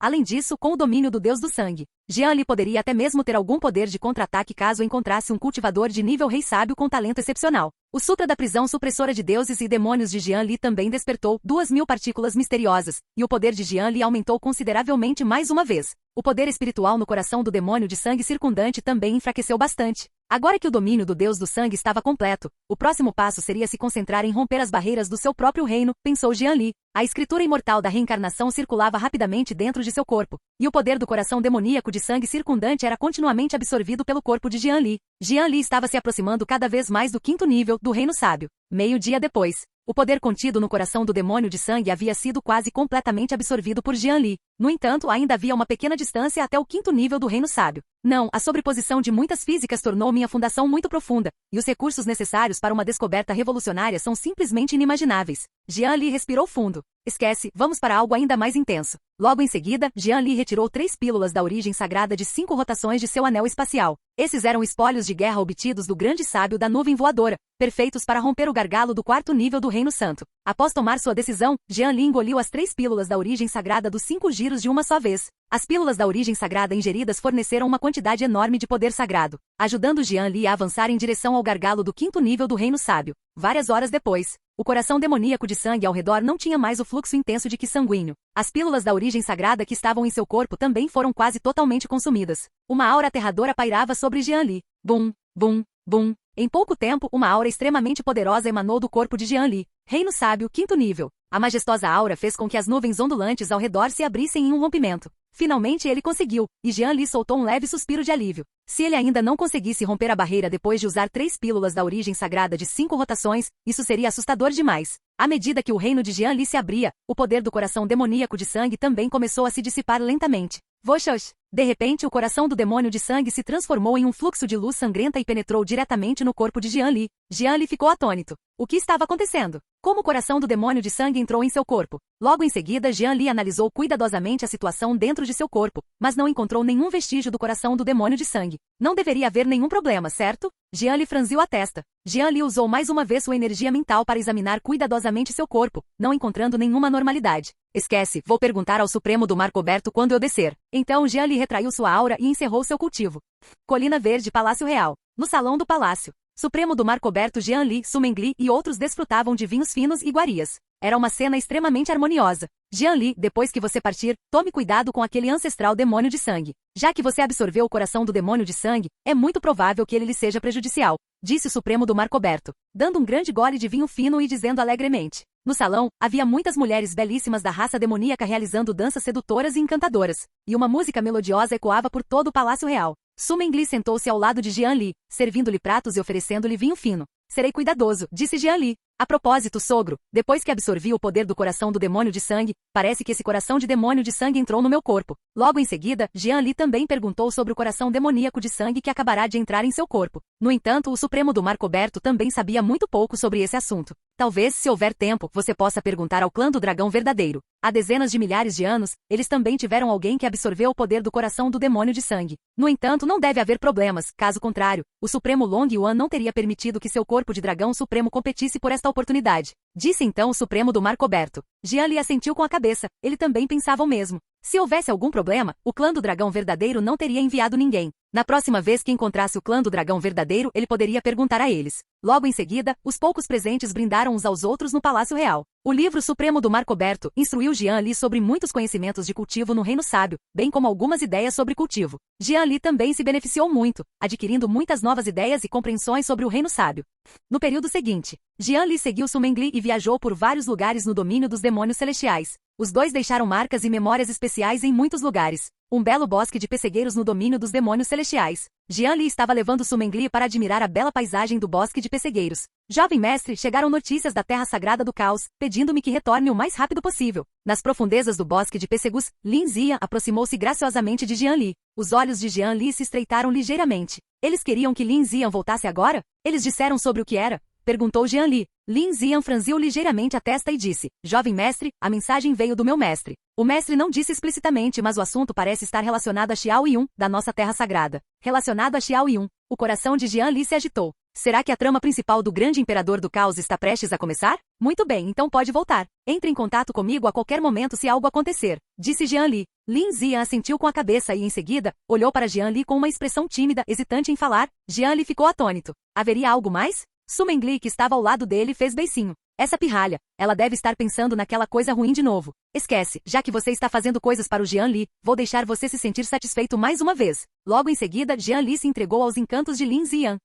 B: Além disso, com o domínio do Deus do sangue, Jian Li poderia até mesmo ter algum poder de contra-ataque caso encontrasse um cultivador de nível rei sábio com talento excepcional. O Sutra da prisão supressora de deuses e demônios de Jian Li também despertou 2.000 partículas misteriosas, e o poder de Jian Li aumentou consideravelmente mais uma vez. O poder espiritual no coração do demônio de sangue circundante também enfraqueceu bastante. Agora que o domínio do Deus do sangue estava completo, o próximo passo seria se concentrar em romper as barreiras do seu próprio reino, pensou Jian Li. A escritura imortal da reencarnação circulava rapidamente dentro de seu corpo, e o poder do coração demoníaco de sangue circundante era continuamente absorvido pelo corpo de Jian Li. Jian Li estava se aproximando cada vez mais do quinto nível do Reino Sábio. Meio-dia depois, o poder contido no coração do demônio de sangue havia sido quase completamente absorvido por Jian Li. No entanto, ainda havia uma pequena distância até o quinto nível do Reino Sábio. Não, a sobreposição de muitas físicas tornou minha fundação muito profunda, e os recursos necessários para uma descoberta revolucionária são simplesmente inimagináveis. Jian Li respirou fundo. Esquece, vamos para algo ainda mais intenso. Logo em seguida, Jian Li retirou 3 pílulas da origem sagrada de 5 rotações de seu anel espacial. Esses eram espólios de guerra obtidos do grande sábio da nuvem voadora, perfeitos para romper o gargalo do quarto nível do Reino Santo. Após tomar sua decisão, Jian Li engoliu as 3 pílulas da origem sagrada dos 5 giros de uma só vez. As pílulas da origem sagrada ingeridas forneceram uma quantidade enorme de poder sagrado, ajudando Jian Li a avançar em direção ao gargalo do quinto nível do Reino Sábio. Várias horas depois, o coração demoníaco de sangue ao redor não tinha mais o fluxo intenso de Qi sanguíneo. As pílulas da origem sagrada que estavam em seu corpo também foram quase totalmente consumidas. Uma aura aterradora pairava sobre Jian Li. Bum, bum, bum. Em pouco tempo, uma aura extremamente poderosa emanou do corpo de Jian Li. Reino Sábio, quinto nível. A majestosa aura fez com que as nuvens ondulantes ao redor se abrissem em um rompimento. Finalmente ele conseguiu, e Jian Li soltou um leve suspiro de alívio. Se ele ainda não conseguisse romper a barreira depois de usar 3 pílulas da origem sagrada de 5 rotações, isso seria assustador demais. À medida que o reino de Jian Li se abria, o poder do coração demoníaco de sangue também começou a se dissipar lentamente. Voxox! De repente, o coração do demônio de sangue se transformou em um fluxo de luz sangrenta e penetrou diretamente no corpo de Jian Li. Jian Li ficou atônito. O que estava acontecendo? Como o coração do demônio de sangue entrou em seu corpo? Logo em seguida, Jian Li analisou cuidadosamente a situação dentro de seu corpo, mas não encontrou nenhum vestígio do coração do demônio de sangue. Não deveria haver nenhum problema, certo? Jian Li franziu a testa. Jian Li usou mais uma vez sua energia mental para examinar cuidadosamente seu corpo, não encontrando nenhuma anormalidade. Esquece, vou perguntar ao Supremo do Mar Coberto quando eu descer. Então Jian Li retraiu sua aura e encerrou seu cultivo. Colina Verde, Palácio Real. No salão do palácio, Supremo do Mar Coberto Jean Li, Sumengli e outros desfrutavam de vinhos finos e iguarias. Era uma cena extremamente harmoniosa. Jean Li, depois que você partir, tome cuidado com aquele ancestral demônio de sangue. Já que você absorveu o coração do demônio de sangue, é muito provável que ele lhe seja prejudicial, disse o Supremo do Mar Coberto, dando um grande gole de vinho fino e dizendo alegremente. No salão, havia muitas mulheres belíssimas da raça demoníaca realizando danças sedutoras e encantadoras, e uma música melodiosa ecoava por todo o Palácio Real. Sumengli sentou-se ao lado de Jean Li, servindo-lhe pratos e oferecendo-lhe vinho fino. Serei cuidadoso, disse Jean Li. A propósito, sogro, depois que absorvi o poder do coração do demônio de sangue, parece que esse coração de demônio de sangue entrou no meu corpo. Logo em seguida, Jean Li também perguntou sobre o coração demoníaco de sangue que acabará de entrar em seu corpo. No entanto, o Supremo do Mar Coberto também sabia muito pouco sobre esse assunto. Talvez, se houver tempo, você possa perguntar ao clã do dragão verdadeiro. Há dezenas de milhares de anos, eles também tiveram alguém que absorveu o poder do coração do demônio de sangue. No entanto, não deve haver problemas, caso contrário, o Supremo Long Yuan não teria permitido que seu corpo de dragão supremo competisse por esta oportunidade. Disse então o Supremo do Mar Coberto. Jean Li assentiu com a cabeça, ele também pensava o mesmo. Se houvesse algum problema, o clã do dragão verdadeiro não teria enviado ninguém. Na próxima vez que encontrasse o clã do dragão verdadeiro, ele poderia perguntar a eles. Logo em seguida, os poucos presentes brindaram uns aos outros no Palácio Real. O livro Supremo do Mar Coberto instruiu Jean Li sobre muitos conhecimentos de cultivo no Reino Sábio, bem como algumas ideias sobre cultivo. Jean Li também se beneficiou muito, adquirindo muitas novas ideias e compreensões sobre o Reino Sábio. No período seguinte, Jean Li seguiu Sumengli e viajou por vários lugares no domínio dos demônios celestiais. Os dois deixaram marcas e memórias especiais em muitos lugares. Um belo bosque de pessegueiros no domínio dos demônios celestiais. Jean Li estava levando Sumengli para admirar a bela paisagem do bosque de pessegueiros. Jovem mestre, chegaram notícias da terra sagrada do caos, pedindo-me que retorne o mais rápido possível. Nas profundezas do bosque de pessegus, Lin Ziyan aproximou-se graciosamente de Jean Li. Os olhos de Jean Li se estreitaram ligeiramente. Eles queriam que Lin Ziyan voltasse agora? Eles disseram sobre o que era? Perguntou Jean Li. Lin Ziyan franziu ligeiramente a testa e disse, jovem mestre, a mensagem veio do meu mestre. O mestre não disse explicitamente, mas o assunto parece estar relacionado a Xiao Yun, da nossa terra sagrada. Relacionado a Xiao Yun. O coração de Jean Li se agitou. Será que a trama principal do grande imperador do caos está prestes a começar? Muito bem, então pode voltar. Entre em contato comigo a qualquer momento se algo acontecer, disse Jean Li. Lin Ziyan assentiu com a cabeça e, em seguida, olhou para Jean Li com uma expressão tímida, hesitante em falar. Jean Li ficou atônito. Haveria algo mais? Sumengli, que estava ao lado dele, fez beicinho. Essa pirralha, ela deve estar pensando naquela coisa ruim de novo. Esquece, já que você está fazendo coisas para o Jean Li, vou deixar você se sentir satisfeito mais uma vez. Logo em seguida, Jean Li se entregou aos encantos de Lin Ziyan.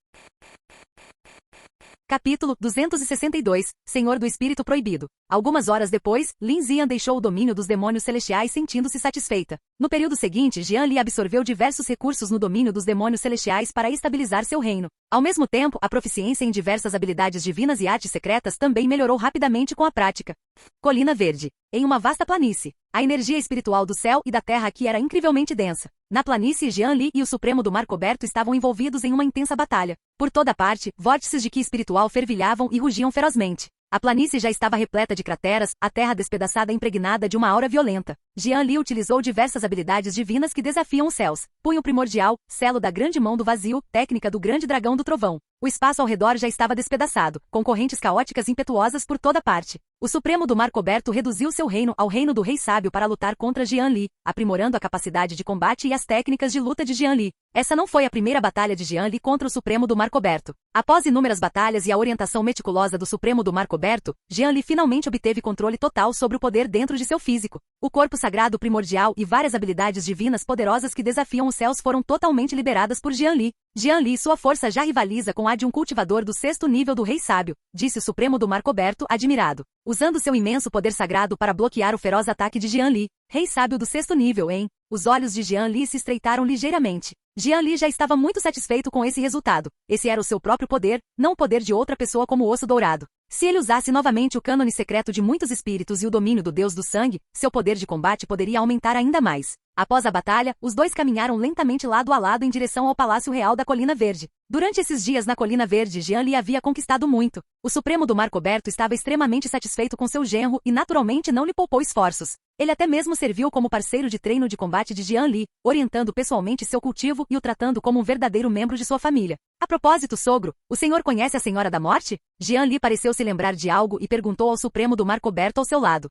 B: Capítulo 262, Senhor do Espírito Proibido. Algumas horas depois, Lin Ziyan deixou o domínio dos demônios celestiais sentindo-se satisfeita. No período seguinte, Jean Li absorveu diversos recursos no domínio dos demônios celestiais para estabilizar seu reino. Ao mesmo tempo, a proficiência em diversas habilidades divinas e artes secretas também melhorou rapidamente com a prática. Colina Verde. Em uma vasta planície, a energia espiritual do céu e da terra aqui era incrivelmente densa. Na planície, Jean Li e o Supremo do Mar Coberto estavam envolvidos em uma intensa batalha. Por toda parte, vórtices de ki espiritual fervilhavam e rugiam ferozmente. A planície já estava repleta de crateras, a terra despedaçada impregnada de uma aura violenta. Jean Li utilizou diversas habilidades divinas que desafiam os céus. Punho primordial, selo da grande mão do vazio, técnica do grande dragão do trovão. O espaço ao redor já estava despedaçado, com correntes caóticas impetuosas por toda parte. O Supremo do Mar Coberto reduziu seu reino ao reino do Rei Sábio para lutar contra Jean Li, aprimorando a capacidade de combate e as técnicas de luta de Jean Li. Essa não foi a primeira batalha de Jean Li contra o Supremo do Mar Coberto. Após inúmeras batalhas e a orientação meticulosa do Supremo do Mar Coberto, Jean Li finalmente obteve controle total sobre o poder dentro de seu físico. O corpo sagrado primordial e várias habilidades divinas poderosas que desafiam os céus foram totalmente liberadas por Jean Li. Jean Li, sua força já rivaliza com a de um cultivador do 6º nível do Rei Sábio, disse o Supremo do Mar Coberto, admirado. Usando seu imenso poder sagrado para bloquear o feroz ataque de Jean Li. Rei Sábio do 6º nível, hein? Os olhos de Jean Li se estreitaram ligeiramente. Jean Li já estava muito satisfeito com esse resultado. Esse era o seu próprio poder, não o poder de outra pessoa como o Osso Dourado. Se ele usasse novamente o cânone secreto de muitos espíritos e o domínio do Deus do Sangue, seu poder de combate poderia aumentar ainda mais. Após a batalha, os dois caminharam lentamente lado a lado em direção ao Palácio Real da Colina Verde. Durante esses dias na Colina Verde, Jean Li havia conquistado muito. O Supremo do Mar Coberto estava extremamente satisfeito com seu genro e naturalmente não lhe poupou esforços. Ele até mesmo serviu como parceiro de treino de combate de Jean Li, orientando pessoalmente seu cultivo e o tratando como um verdadeiro membro de sua família. A propósito, sogro, o senhor conhece a Senhora da Morte? Jean Li pareceu se lembrar de algo e perguntou ao Supremo do Mar Coberto ao seu lado.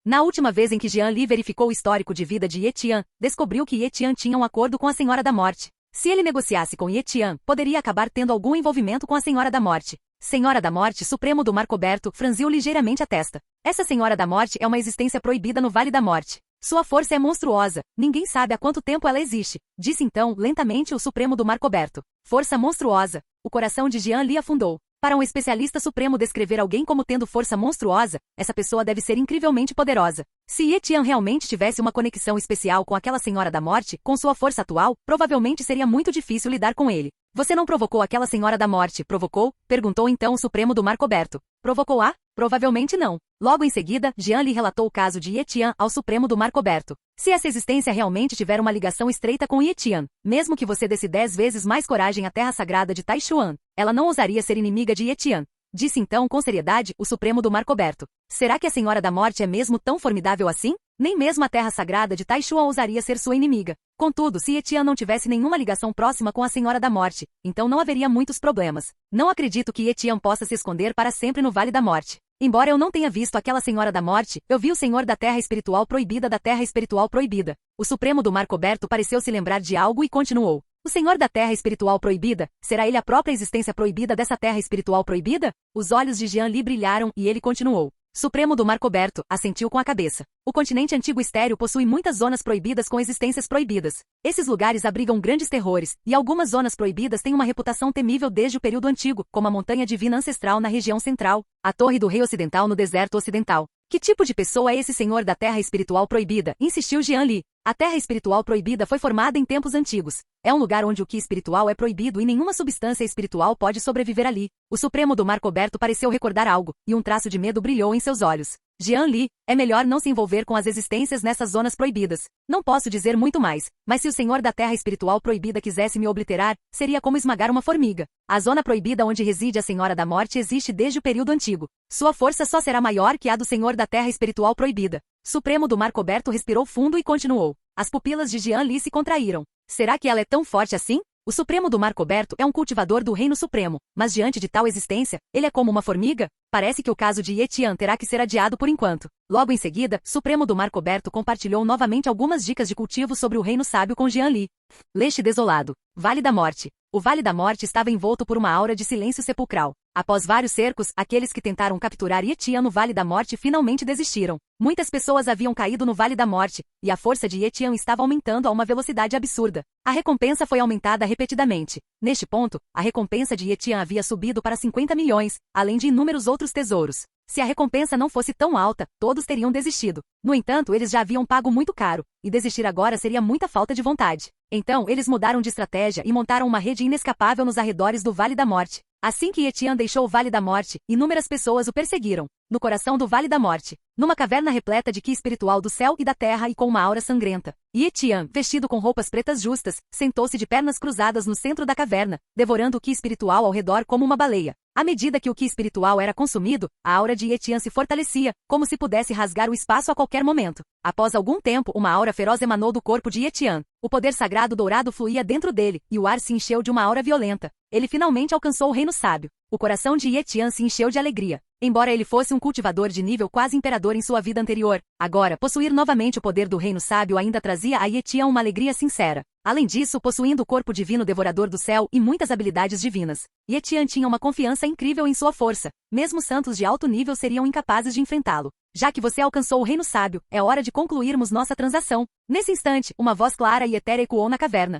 B: Na última vez em que Jean Li verificou o histórico de vida de Ye Tian, descobriu que Ye Tian tinha um acordo com a Senhora da Morte. Se ele negociasse com Ye-Tian, poderia acabar tendo algum envolvimento com a Senhora da Morte. Senhora da Morte, Supremo do Mar Coberto, franziu ligeiramente a testa. Essa Senhora da Morte é uma existência proibida no Vale da Morte. Sua força é monstruosa, ninguém sabe há quanto tempo ela existe, disse então, lentamente, o Supremo do Mar Coberto. Força monstruosa. O coração de Jian Li afundou. Para um especialista supremo descrever alguém como tendo força monstruosa, essa pessoa deve ser incrivelmente poderosa. Se Ye-Tian realmente tivesse uma conexão especial com aquela Senhora da Morte, com sua força atual, provavelmente seria muito difícil lidar com ele. Você não provocou aquela Senhora da Morte, provocou? Perguntou então o Supremo do Mar Coberto. Provocou-a? Provavelmente não. Logo em seguida, Jian Li relatou o caso de Ye-Tian ao Supremo do Mar Coberto. Se essa existência realmente tiver uma ligação estreita com Ye-Tian, mesmo que você desse 10 vezes mais coragem à terra sagrada de Taishuan, ela não ousaria ser inimiga de Ye-Tian. Disse então com seriedade o Supremo do Mar Coberto. Será que a Senhora da Morte é mesmo tão formidável assim? Nem mesmo a terra sagrada de Taishuan ousaria ser sua inimiga. Contudo, se Ye-Tian não tivesse nenhuma ligação próxima com a Senhora da Morte, então não haveria muitos problemas. Não acredito que Ye-Tian possa se esconder para sempre no Vale da Morte. Embora eu não tenha visto aquela Senhora da Morte, eu vi o Senhor da Terra Espiritual Proibida da Terra Espiritual Proibida. O Supremo do Mar Coberto pareceu se lembrar de algo e continuou. O Senhor da Terra Espiritual Proibida, será ele a própria existência proibida dessa Terra Espiritual Proibida? Os olhos de Jian Li brilharam e ele continuou. Supremo do Mar Coberto, assentiu com a cabeça. O continente antigo estéril possui muitas zonas proibidas com existências proibidas. Esses lugares abrigam grandes terrores, e algumas zonas proibidas têm uma reputação temível desde o período antigo, como a Montanha Divina Ancestral na região central, a Torre do Rei Ocidental no deserto ocidental. Que tipo de pessoa é esse Senhor da Terra Espiritual Proibida? Insistiu Jian Li. A Terra Espiritual Proibida foi formada em tempos antigos. É um lugar onde o que espiritual é proibido e nenhuma substância espiritual pode sobreviver ali. O Supremo do Mar Coberto pareceu recordar algo, e um traço de medo brilhou em seus olhos. Jian Li, é melhor não se envolver com as existências nessas zonas proibidas. Não posso dizer muito mais, mas se o Senhor da Terra Espiritual Proibida quisesse me obliterar, seria como esmagar uma formiga. A zona proibida onde reside a Senhora da Morte existe desde o período antigo. Sua força só será maior que a do Senhor da Terra Espiritual Proibida. Supremo do Mar Coberto respirou fundo e continuou. As pupilas de Jian Li se contraíram. Será que ela é tão forte assim? O Supremo do Mar Coberto é um cultivador do Reino Supremo, mas diante de tal existência, ele é como uma formiga? Parece que o caso de Ye-Tian terá que ser adiado por enquanto. Logo em seguida, Supremo do Mar Coberto compartilhou novamente algumas dicas de cultivo sobre o Reino Sábio com Jian Li. Leste desolado. Vale da Morte. O Vale da Morte estava envolto por uma aura de silêncio sepulcral. Após vários cercos, aqueles que tentaram capturar Ye-Tian no Vale da Morte finalmente desistiram. Muitas pessoas haviam caído no Vale da Morte, e a força de Ye-Tian estava aumentando a uma velocidade absurda. A recompensa foi aumentada repetidamente. Neste ponto, a recompensa de Ye-Tian havia subido para 50 milhões, além de inúmeros outros tesouros. Se a recompensa não fosse tão alta, todos teriam desistido. No entanto, eles já haviam pago muito caro, e desistir agora seria muita falta de vontade. Então, eles mudaram de estratégia e montaram uma rede inescapável nos arredores do Vale da Morte. Assim que Ye-Tian deixou o Vale da Morte, inúmeras pessoas o perseguiram. No coração do Vale da Morte, numa caverna repleta de ki espiritual do céu e da terra e com uma aura sangrenta, Ye-Tian, vestido com roupas pretas justas, sentou-se de pernas cruzadas no centro da caverna, devorando o ki espiritual ao redor como uma baleia. À medida que o ki espiritual era consumido, a aura de Ye-Tian se fortalecia, como se pudesse rasgar o espaço a qualquer momento. Após algum tempo, uma aura feroz emanou do corpo de Ye-Tian. O poder sagrado dourado fluía dentro dele, e o ar se encheu de uma aura violenta. Ele finalmente alcançou o Reino Sábio. O coração de Ye-Tian se encheu de alegria. Embora ele fosse um cultivador de nível quase imperador em sua vida anterior, agora, possuir novamente o poder do Reino Sábio ainda trazia a Ye-Tian uma alegria sincera. Além disso, possuindo o corpo divino devorador do céu e muitas habilidades divinas, Ye-Tian tinha uma confiança incrível em sua força. Mesmo santos de alto nível seriam incapazes de enfrentá-lo. Já que você alcançou o Reino Sábio, é hora de concluirmos nossa transação. Nesse instante, uma voz clara e etérea ecoou na caverna.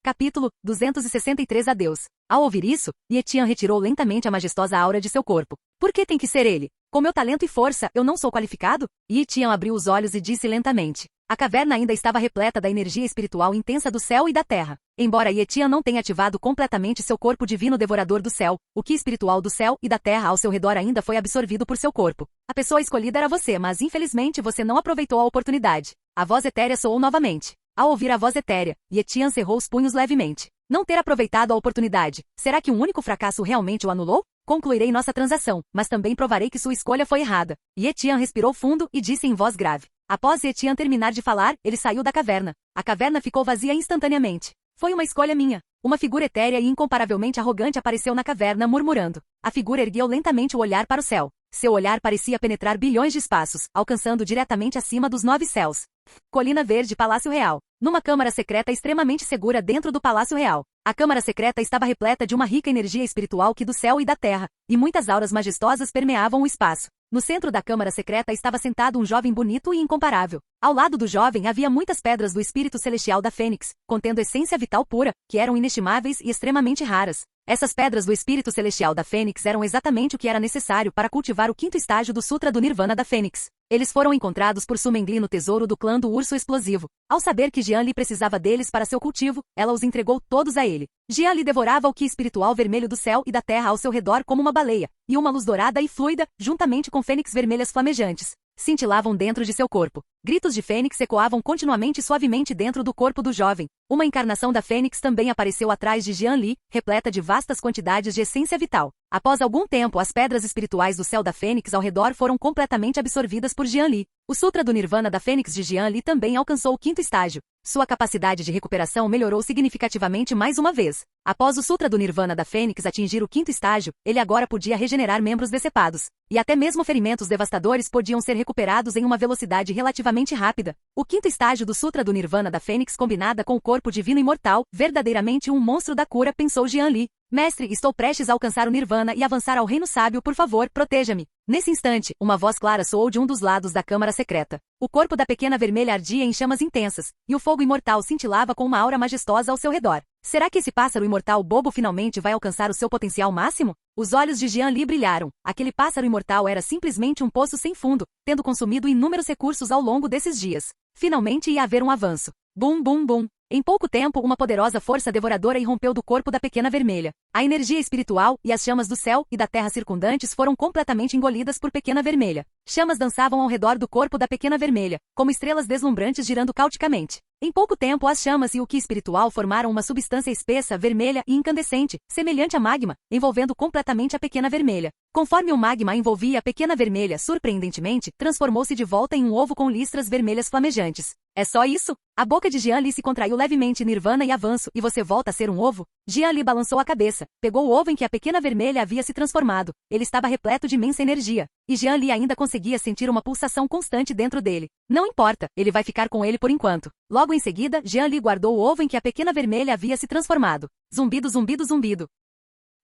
B: Capítulo 263 Adeus. Ao ouvir isso, Ye-Tian retirou lentamente a majestosa aura de seu corpo. Por que tem que ser ele? Com meu talento e força, eu não sou qualificado? Ye-Tian abriu os olhos e disse lentamente. A caverna ainda estava repleta da energia espiritual intensa do céu e da terra. Embora Ye-Tian não tenha ativado completamente seu corpo divino devorador do céu, o ki espiritual do céu e da terra ao seu redor ainda foi absorvido por seu corpo. A pessoa escolhida era você, mas infelizmente você não aproveitou a oportunidade. A voz etérea soou novamente. Ao ouvir a voz etérea, Ye-Tian cerrou os punhos levemente. Não ter aproveitado a oportunidade. Será que um único fracasso realmente o anulou? Concluirei nossa transação, mas também provarei que sua escolha foi errada. Ye-Tian respirou fundo e disse em voz grave. Após Ye-Tian terminar de falar, ele saiu da caverna. A caverna ficou vazia instantaneamente. Foi uma escolha minha. Uma figura etérea e incomparavelmente arrogante apareceu na caverna murmurando. A figura ergueu lentamente o olhar para o céu. Seu olhar parecia penetrar bilhões de espaços, alcançando diretamente acima dos 9 céus. Colina Verde, Palácio Real. Numa câmara secreta extremamente segura dentro do Palácio Real. A câmara secreta estava repleta de uma rica energia espiritual que do céu e da terra, e muitas auras majestosas permeavam o espaço. No centro da câmara secreta estava sentado um jovem bonito e incomparável. Ao lado do jovem havia muitas pedras do espírito celestial da Fênix, contendo essência vital pura, que eram inestimáveis e extremamente raras. Essas pedras do espírito celestial da Fênix eram exatamente o que era necessário para cultivar o quinto estágio do Sutra do Nirvana da Fênix. Eles foram encontrados por Su Mengli no tesouro do clã do Urso Explosivo. Ao saber que Jian Li precisava deles para seu cultivo, ela os entregou todos a ele. Jian Li devorava o ki espiritual vermelho do céu e da terra ao seu redor como uma baleia, e uma luz dourada e fluida, juntamente com fênix vermelhas flamejantes, cintilavam dentro de seu corpo. Gritos de fênix ecoavam continuamente e suavemente dentro do corpo do jovem. Uma encarnação da fênix também apareceu atrás de Jian Li, repleta de vastas quantidades de essência vital. Após algum tempo, as pedras espirituais do céu da fênix ao redor foram completamente absorvidas por Jian Li. O Sutra do Nirvana da Fênix de Jian Li também alcançou o quinto estágio. Sua capacidade de recuperação melhorou significativamente mais uma vez. Após o Sutra do Nirvana da Fênix atingir o quinto estágio, ele agora podia regenerar membros decepados. E até mesmo ferimentos devastadores podiam ser recuperados em uma velocidade relativamente rápida. O quinto estágio do Sutra do Nirvana da Fênix combinada com o corpo divino imortal, verdadeiramente um monstro da cura, pensou Jian Li. Mestre, estou prestes a alcançar o Nirvana e avançar ao Reino Sábio, por favor, proteja-me. Nesse instante, uma voz clara soou de um dos lados da câmara secreta. O corpo da pequena vermelha ardia em chamas intensas, e o fogo imortal cintilava com uma aura majestosa ao seu redor. Será que esse pássaro imortal bobo finalmente vai alcançar o seu potencial máximo? Os olhos de Jian Li brilharam. Aquele pássaro imortal era simplesmente um poço sem fundo, tendo consumido inúmeros recursos ao longo desses dias. Finalmente ia haver um avanço. Bum, bum, bum. Em pouco tempo, uma poderosa força devoradora irrompeu do corpo da pequena vermelha. A energia espiritual e as chamas do céu e da terra circundantes foram completamente engolidas por pequena vermelha. Chamas dançavam ao redor do corpo da pequena vermelha, como estrelas deslumbrantes girando caoticamente. Em pouco tempo, as chamas e o ki espiritual formaram uma substância espessa, vermelha e incandescente, semelhante a magma, envolvendo completamente a pequena vermelha. Conforme o magma envolvia a pequena vermelha, surpreendentemente, transformou-se de volta em um ovo com listras vermelhas flamejantes. É só isso? A boca de Jian Li se contraiu levemente. Nirvana e avanço, e você volta a ser um ovo? Jian Li balançou a cabeça, pegou o ovo em que a pequena vermelha havia se transformado. Ele estava repleto de imensa energia, e Jian Li ainda conseguia sentir uma pulsação constante dentro dele. Não importa, ele vai ficar com ele por enquanto. Logo em seguida, Jian Li guardou o ovo em que a pequena vermelha havia se transformado. Zumbido, zumbido, zumbido.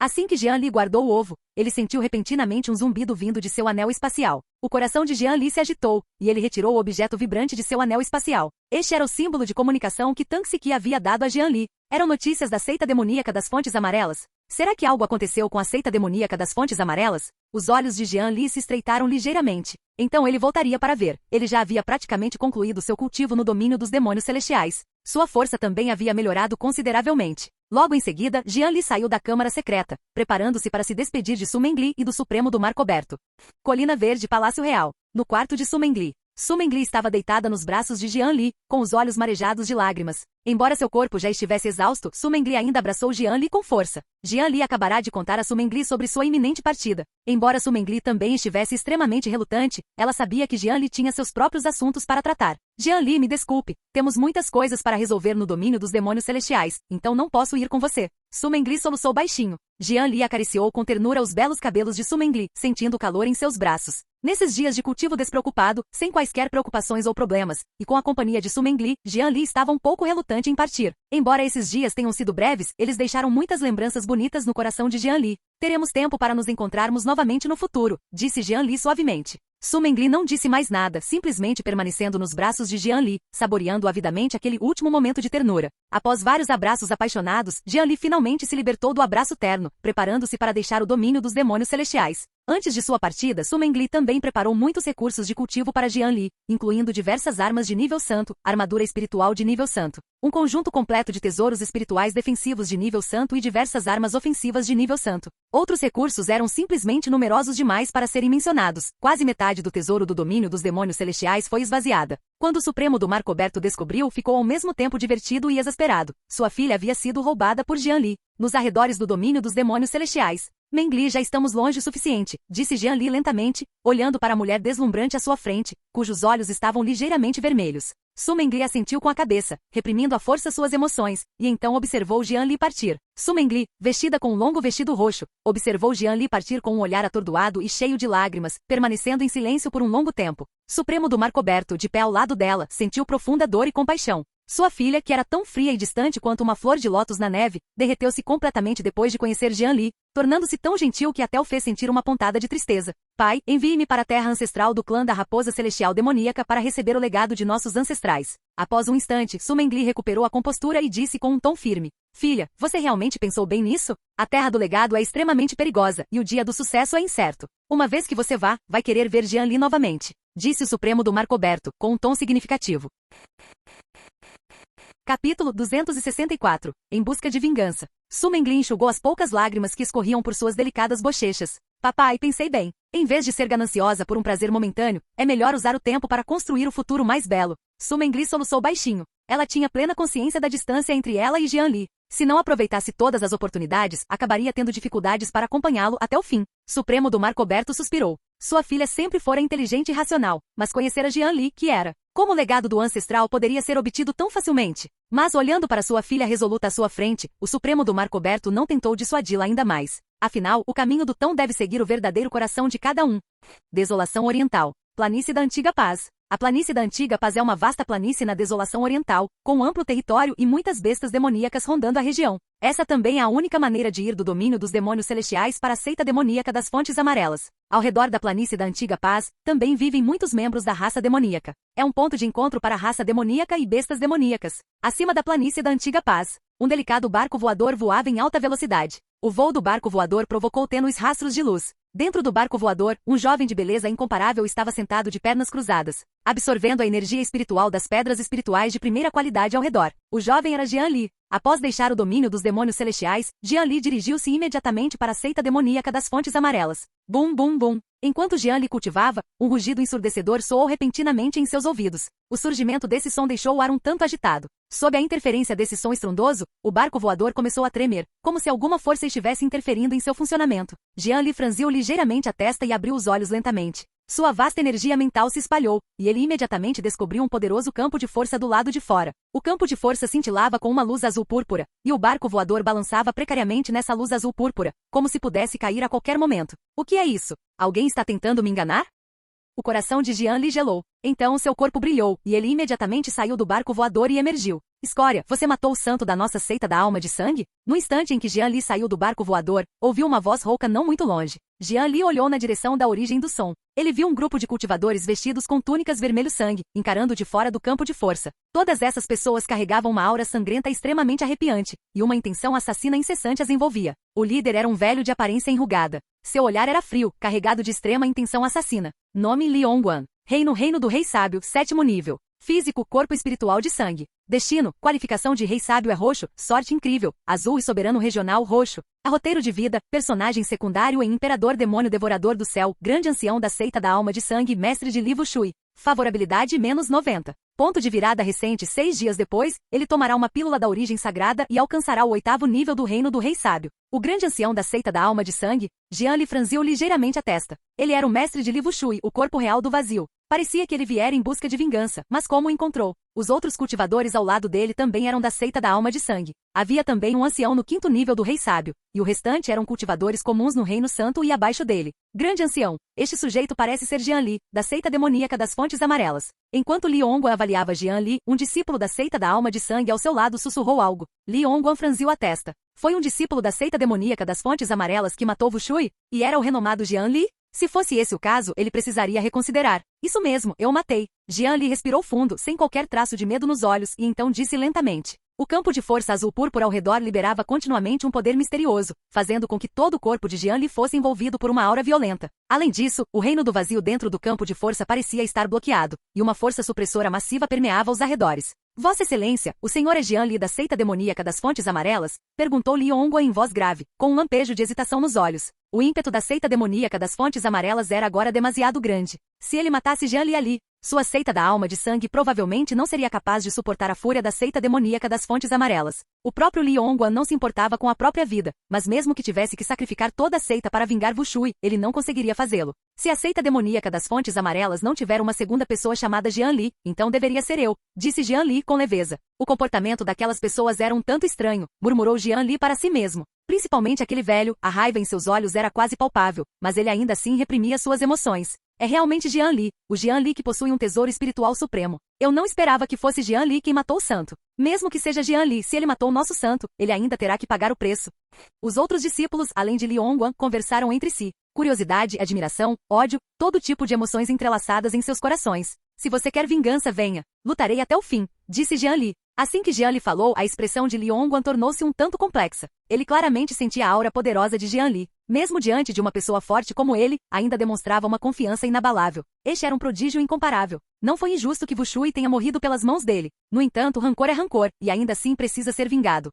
B: Assim que Jian Li guardou o ovo, ele sentiu repentinamente um zumbido vindo de seu anel espacial. O coração de Jian Li se agitou, e ele retirou o objeto vibrante de seu anel espacial. Este era o símbolo de comunicação que Tang Siki havia dado a Jian Li. Eram notícias da seita demoníaca das Fontes Amarelas. Será que algo aconteceu com a seita demoníaca das Fontes Amarelas? Os olhos de Jian Li se estreitaram ligeiramente. Então ele voltaria para ver. Ele já havia praticamente concluído seu cultivo no domínio dos demônios celestiais. Sua força também havia melhorado consideravelmente. Logo em seguida, Jian Li saiu da câmara secreta, preparando-se para se despedir de Su Mengli e do Supremo do Mar Coberto. Colina Verde, Palácio Real. No quarto de Su Mengli. Su Mengli estava deitada nos braços de Jian Li, com os olhos marejados de lágrimas. Embora seu corpo já estivesse exausto, Su Mengli ainda abraçou Jian Li com força. Jian Li acabará de contar a Su Mengli sobre sua iminente partida. Embora Su Mengli também estivesse extremamente relutante, ela sabia que Jian Li tinha seus próprios assuntos para tratar. Jian Li, me desculpe, temos muitas coisas para resolver no domínio dos demônios celestiais, então não posso ir com você. Su Mengli soluçou baixinho. Jian Li acariciou com ternura os belos cabelos de Su Mengli, sentindo o calor em seus braços. Nesses dias de cultivo despreocupado, sem quaisquer preocupações ou problemas, e com a companhia de Su Mengli, Jian Li estava um pouco relutante em partir. Embora esses dias tenham sido breves, eles deixaram muitas lembranças bonitas no coração de Jian Li. Teremos tempo para nos encontrarmos novamente no futuro, disse Jian Li suavemente. Su Mengli não disse mais nada, simplesmente permanecendo nos braços de Jian Li, saboreando avidamente aquele último momento de ternura. Após vários abraços apaixonados, Jian Li finalmente se libertou do abraço terno, preparando-se para deixar o domínio dos demônios celestiais. Antes de sua partida, Su Mengli também preparou muitos recursos de cultivo para Jian Li, incluindo diversas armas de nível santo, armadura espiritual de nível santo, um conjunto completo de tesouros espirituais defensivos de nível santo e diversas armas ofensivas de nível santo. Outros recursos eram simplesmente numerosos demais para serem mencionados. Quase metade do tesouro do domínio dos demônios celestiais foi esvaziada. Quando o Supremo do Mar Coberto descobriu, ficou ao mesmo tempo divertido e exasperado. Sua filha havia sido roubada por Jian Li, nos arredores do domínio dos demônios celestiais. Mengli, já estamos longe o suficiente, disse Jian Li lentamente, olhando para a mulher deslumbrante à sua frente, cujos olhos estavam ligeiramente vermelhos. Su Mengli assentiu com a cabeça, reprimindo à força suas emoções, e então observou Jian Li partir. Su Mengli, vestida com um longo vestido roxo, observou Jian Li partir com um olhar atordoado e cheio de lágrimas, permanecendo em silêncio por um longo tempo. Supremo do Mar Coberto, de pé ao lado dela, sentiu profunda dor e compaixão. Sua filha, que era tão fria e distante quanto uma flor de lótus na neve, derreteu-se completamente depois de conhecer Jian Li, tornando-se tão gentil que até o fez sentir uma pontada de tristeza. Pai, envie-me para a terra ancestral do clã da Raposa Celestial Demoníaca para receber o legado de nossos ancestrais. Após um instante, Su Mengli recuperou a compostura e disse com um tom firme: Filha, você realmente pensou bem nisso? A terra do legado é extremamente perigosa, e o dia do sucesso é incerto. Uma vez que você vai querer ver Jian Li novamente, disse o Supremo do Mar Coberto, com um tom significativo. Capítulo 264. Em busca de vingança. Su Mengli enxugou as poucas lágrimas que escorriam por suas delicadas bochechas. Papai, pensei bem. Em vez de ser gananciosa por um prazer momentâneo, é melhor usar o tempo para construir o futuro mais belo. Su Mengli soluçou baixinho. Ela tinha plena consciência da distância entre ela e Jian Li. Se não aproveitasse todas as oportunidades, acabaria tendo dificuldades para acompanhá-lo até o fim. Supremo do Mar Coberto suspirou. Sua filha sempre fora inteligente e racional, mas conhecera Jian Li, que era. Como o legado do ancestral poderia ser obtido tão facilmente? Mas olhando para sua filha resoluta à sua frente, o Supremo do Mar Coberto não tentou dissuadi-la ainda mais. Afinal, o caminho do tão deve seguir o verdadeiro coração de cada um. Desolação Oriental. Planície da Antiga Paz. A planície da Antiga Paz é uma vasta planície na Desolação Oriental, com um amplo território e muitas bestas demoníacas rondando a região. Essa também é a única maneira de ir do domínio dos demônios celestiais para a seita demoníaca das Fontes Amarelas. Ao redor da planície da Antiga Paz, também vivem muitos membros da raça demoníaca. É um ponto de encontro para a raça demoníaca e bestas demoníacas. Acima da planície da Antiga Paz, um delicado barco voador voava em alta velocidade. O voo do barco voador provocou tênues rastros de luz. Dentro do barco voador, um jovem de beleza incomparável estava sentado de pernas cruzadas, absorvendo a energia espiritual das pedras espirituais de primeira qualidade ao redor. O jovem era Jian Li. Após deixar o domínio dos demônios celestiais, Jian Li dirigiu-se imediatamente para a seita demoníaca das Fontes Amarelas. Bum bum bum. Enquanto Jian Li cultivava, um rugido ensurdecedor soou repentinamente em seus ouvidos. O surgimento desse som deixou o ar um tanto agitado. Sob a interferência desse som estrondoso, o barco voador começou a tremer, como se alguma força estivesse interferindo em seu funcionamento. Jian Li franziu ligeiramente a testa e abriu os olhos lentamente. Sua vasta energia mental se espalhou, e ele imediatamente descobriu um poderoso campo de força do lado de fora. O campo de força cintilava com uma luz azul púrpura, e o barco voador balançava precariamente nessa luz azul púrpura, como se pudesse cair a qualquer momento. O que é isso? Alguém está tentando me enganar? O coração de Jian Li gelou. Então seu corpo brilhou, e ele imediatamente saiu do barco voador e emergiu. Escória, você matou o santo da nossa seita da alma de sangue? No instante em que Jian Li saiu do barco voador, ouviu uma voz rouca não muito longe. Jian Li olhou na direção da origem do som. Ele viu um grupo de cultivadores vestidos com túnicas vermelho sangue, encarando de fora do campo de força. Todas essas pessoas carregavam uma aura sangrenta extremamente arrepiante, e uma intenção assassina incessante as envolvia. O líder era um velho de aparência enrugada. Seu olhar era frio, carregado de extrema intenção assassina. Nome Li Hongguan. Reino do Rei Sábio, 7º nível. Físico, corpo espiritual de sangue. Destino, qualificação de Rei Sábio é roxo, sorte incrível, azul e soberano regional roxo. Roteiro de vida, personagem secundário e Imperador Demônio Devorador do Céu, grande ancião da seita da alma de sangue, mestre de Li Wuxi. Favorabilidade -90. Ponto de virada recente 6 dias depois, ele tomará uma pílula da origem sagrada e alcançará o 8º nível do reino do Rei Sábio. O grande ancião da seita da alma de sangue, Jian Li franziu ligeiramente a testa. Ele era o mestre de Li Wuxi, o corpo real do vazio. Parecia que ele viera em busca de vingança, mas como o encontrou? Os outros cultivadores ao lado dele também eram da seita da alma de sangue. Havia também um ancião no 5º nível do Rei Sábio, e o restante eram cultivadores comuns no Reino Santo e abaixo dele. Grande ancião, este sujeito parece ser Jian Li, da seita demoníaca das Fontes Amarelas. Enquanto Li Hongguan avaliava Jian Li, um discípulo da seita da alma de sangue ao seu lado sussurrou algo. Li Hongguan franziu a testa. Foi um discípulo da seita demoníaca das Fontes Amarelas que matou Wuxi? E era o renomado Jian Li? Se fosse esse o caso, ele precisaria reconsiderar. Isso mesmo, eu o matei. Jian Li respirou fundo, sem qualquer traço de medo nos olhos, e então disse lentamente. O campo de força azul púrpura ao redor liberava continuamente um poder misterioso, fazendo com que todo o corpo de Jian Li fosse envolvido por uma aura violenta. Além disso, o reino do vazio dentro do campo de força parecia estar bloqueado, e uma força supressora massiva permeava os arredores. Vossa Excelência, o senhor é Jian Li da seita demoníaca das Fontes Amarelas? Perguntou Li Hongguan em voz grave, com um lampejo de hesitação nos olhos. O ímpeto da seita demoníaca das Fontes Amarelas era agora demasiado grande. Se ele matasse Jian Li ali, Sua seita da alma de sangue provavelmente não seria capaz de suportar a fúria da seita demoníaca das fontes amarelas. O próprio Li Hongguan não se importava com a própria vida, mas mesmo que tivesse que sacrificar toda a seita para vingar Wu Shui, ele não conseguiria fazê-lo. Se a seita demoníaca das fontes amarelas não tiver uma segunda pessoa chamada Jian Li, então deveria ser eu, disse Jian Li com leveza. O comportamento daquelas pessoas era um tanto estranho, murmurou Jian Li para si mesmo. Principalmente aquele velho, a raiva em seus olhos era quase palpável, mas ele ainda assim reprimia suas emoções. É realmente Jian Li, o Jian Li que possui um tesouro espiritual supremo. Eu não esperava que fosse Jian Li quem matou o santo. Mesmo que seja Jian Li, se ele matou o nosso santo, ele ainda terá que pagar o preço. Os outros discípulos, além de Li Hongguan, conversaram entre si. Curiosidade, admiração, ódio, todo tipo de emoções entrelaçadas em seus corações. Se você quer vingança, venha. Lutarei até o fim, disse Jian Li. Assim que Jian Li falou, a expressão de Li Hongguan tornou-se um tanto complexa. Ele claramente sentia a aura poderosa de Jian Li. Mesmo diante de uma pessoa forte como ele, ainda demonstrava uma confiança inabalável. Este era um prodígio incomparável. Não foi injusto que Wu Shui tenha morrido pelas mãos dele. No entanto, rancor é rancor, e ainda assim precisa ser vingado.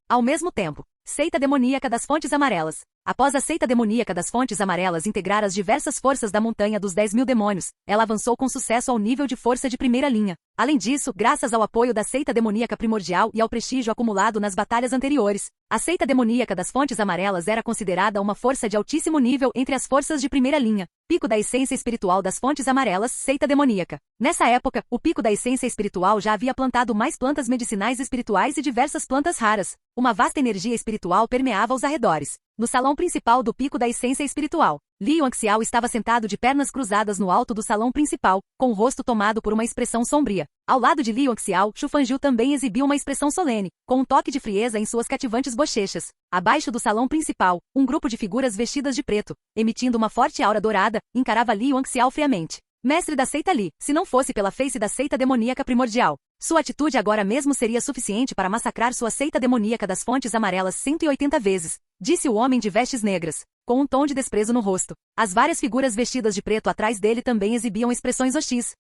B: Ao mesmo tempo, seita demoníaca das fontes amarelas. Após a seita demoníaca das fontes amarelas integrar as diversas forças da montanha dos 10.000 demônios, ela avançou com sucesso ao nível de força de primeira linha. Além disso, graças ao apoio da seita demoníaca primordial e ao prestígio acumulado nas batalhas anteriores, a seita demoníaca das fontes amarelas era considerada uma força de altíssimo nível entre as forças de primeira linha. Pico da essência espiritual das fontes amarelas, seita demoníaca. Nessa época, o pico da essência espiritual já havia plantado mais plantas medicinais espirituais e diversas plantas raras. Uma vasta energia espiritual permeava os arredores. No salão principal do pico da essência espiritual, Li Yuanxiao estava sentado de pernas cruzadas no alto do salão principal, com o rosto tomado por uma expressão sombria. Ao lado de Li Yuanxiao, Xu Fanju também exibiu uma expressão solene, com um toque de frieza em suas cativantes bochechas. Abaixo do salão principal, um grupo de figuras vestidas de preto, emitindo uma forte aura dourada, encarava Li Yuanxiao friamente. Mestre da seita Li, se não fosse pela face da seita demoníaca primordial, sua atitude agora mesmo seria suficiente para massacrar sua seita demoníaca das fontes amarelas 180 vezes, disse o homem de vestes negras, com um tom de desprezo no rosto. As várias figuras vestidas de preto atrás dele também exibiam expressões hostis.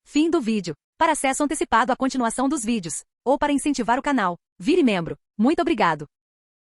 B: Fim do vídeo. Para acesso antecipado à continuação dos vídeos, ou para incentivar o canal, vire membro. Muito obrigado.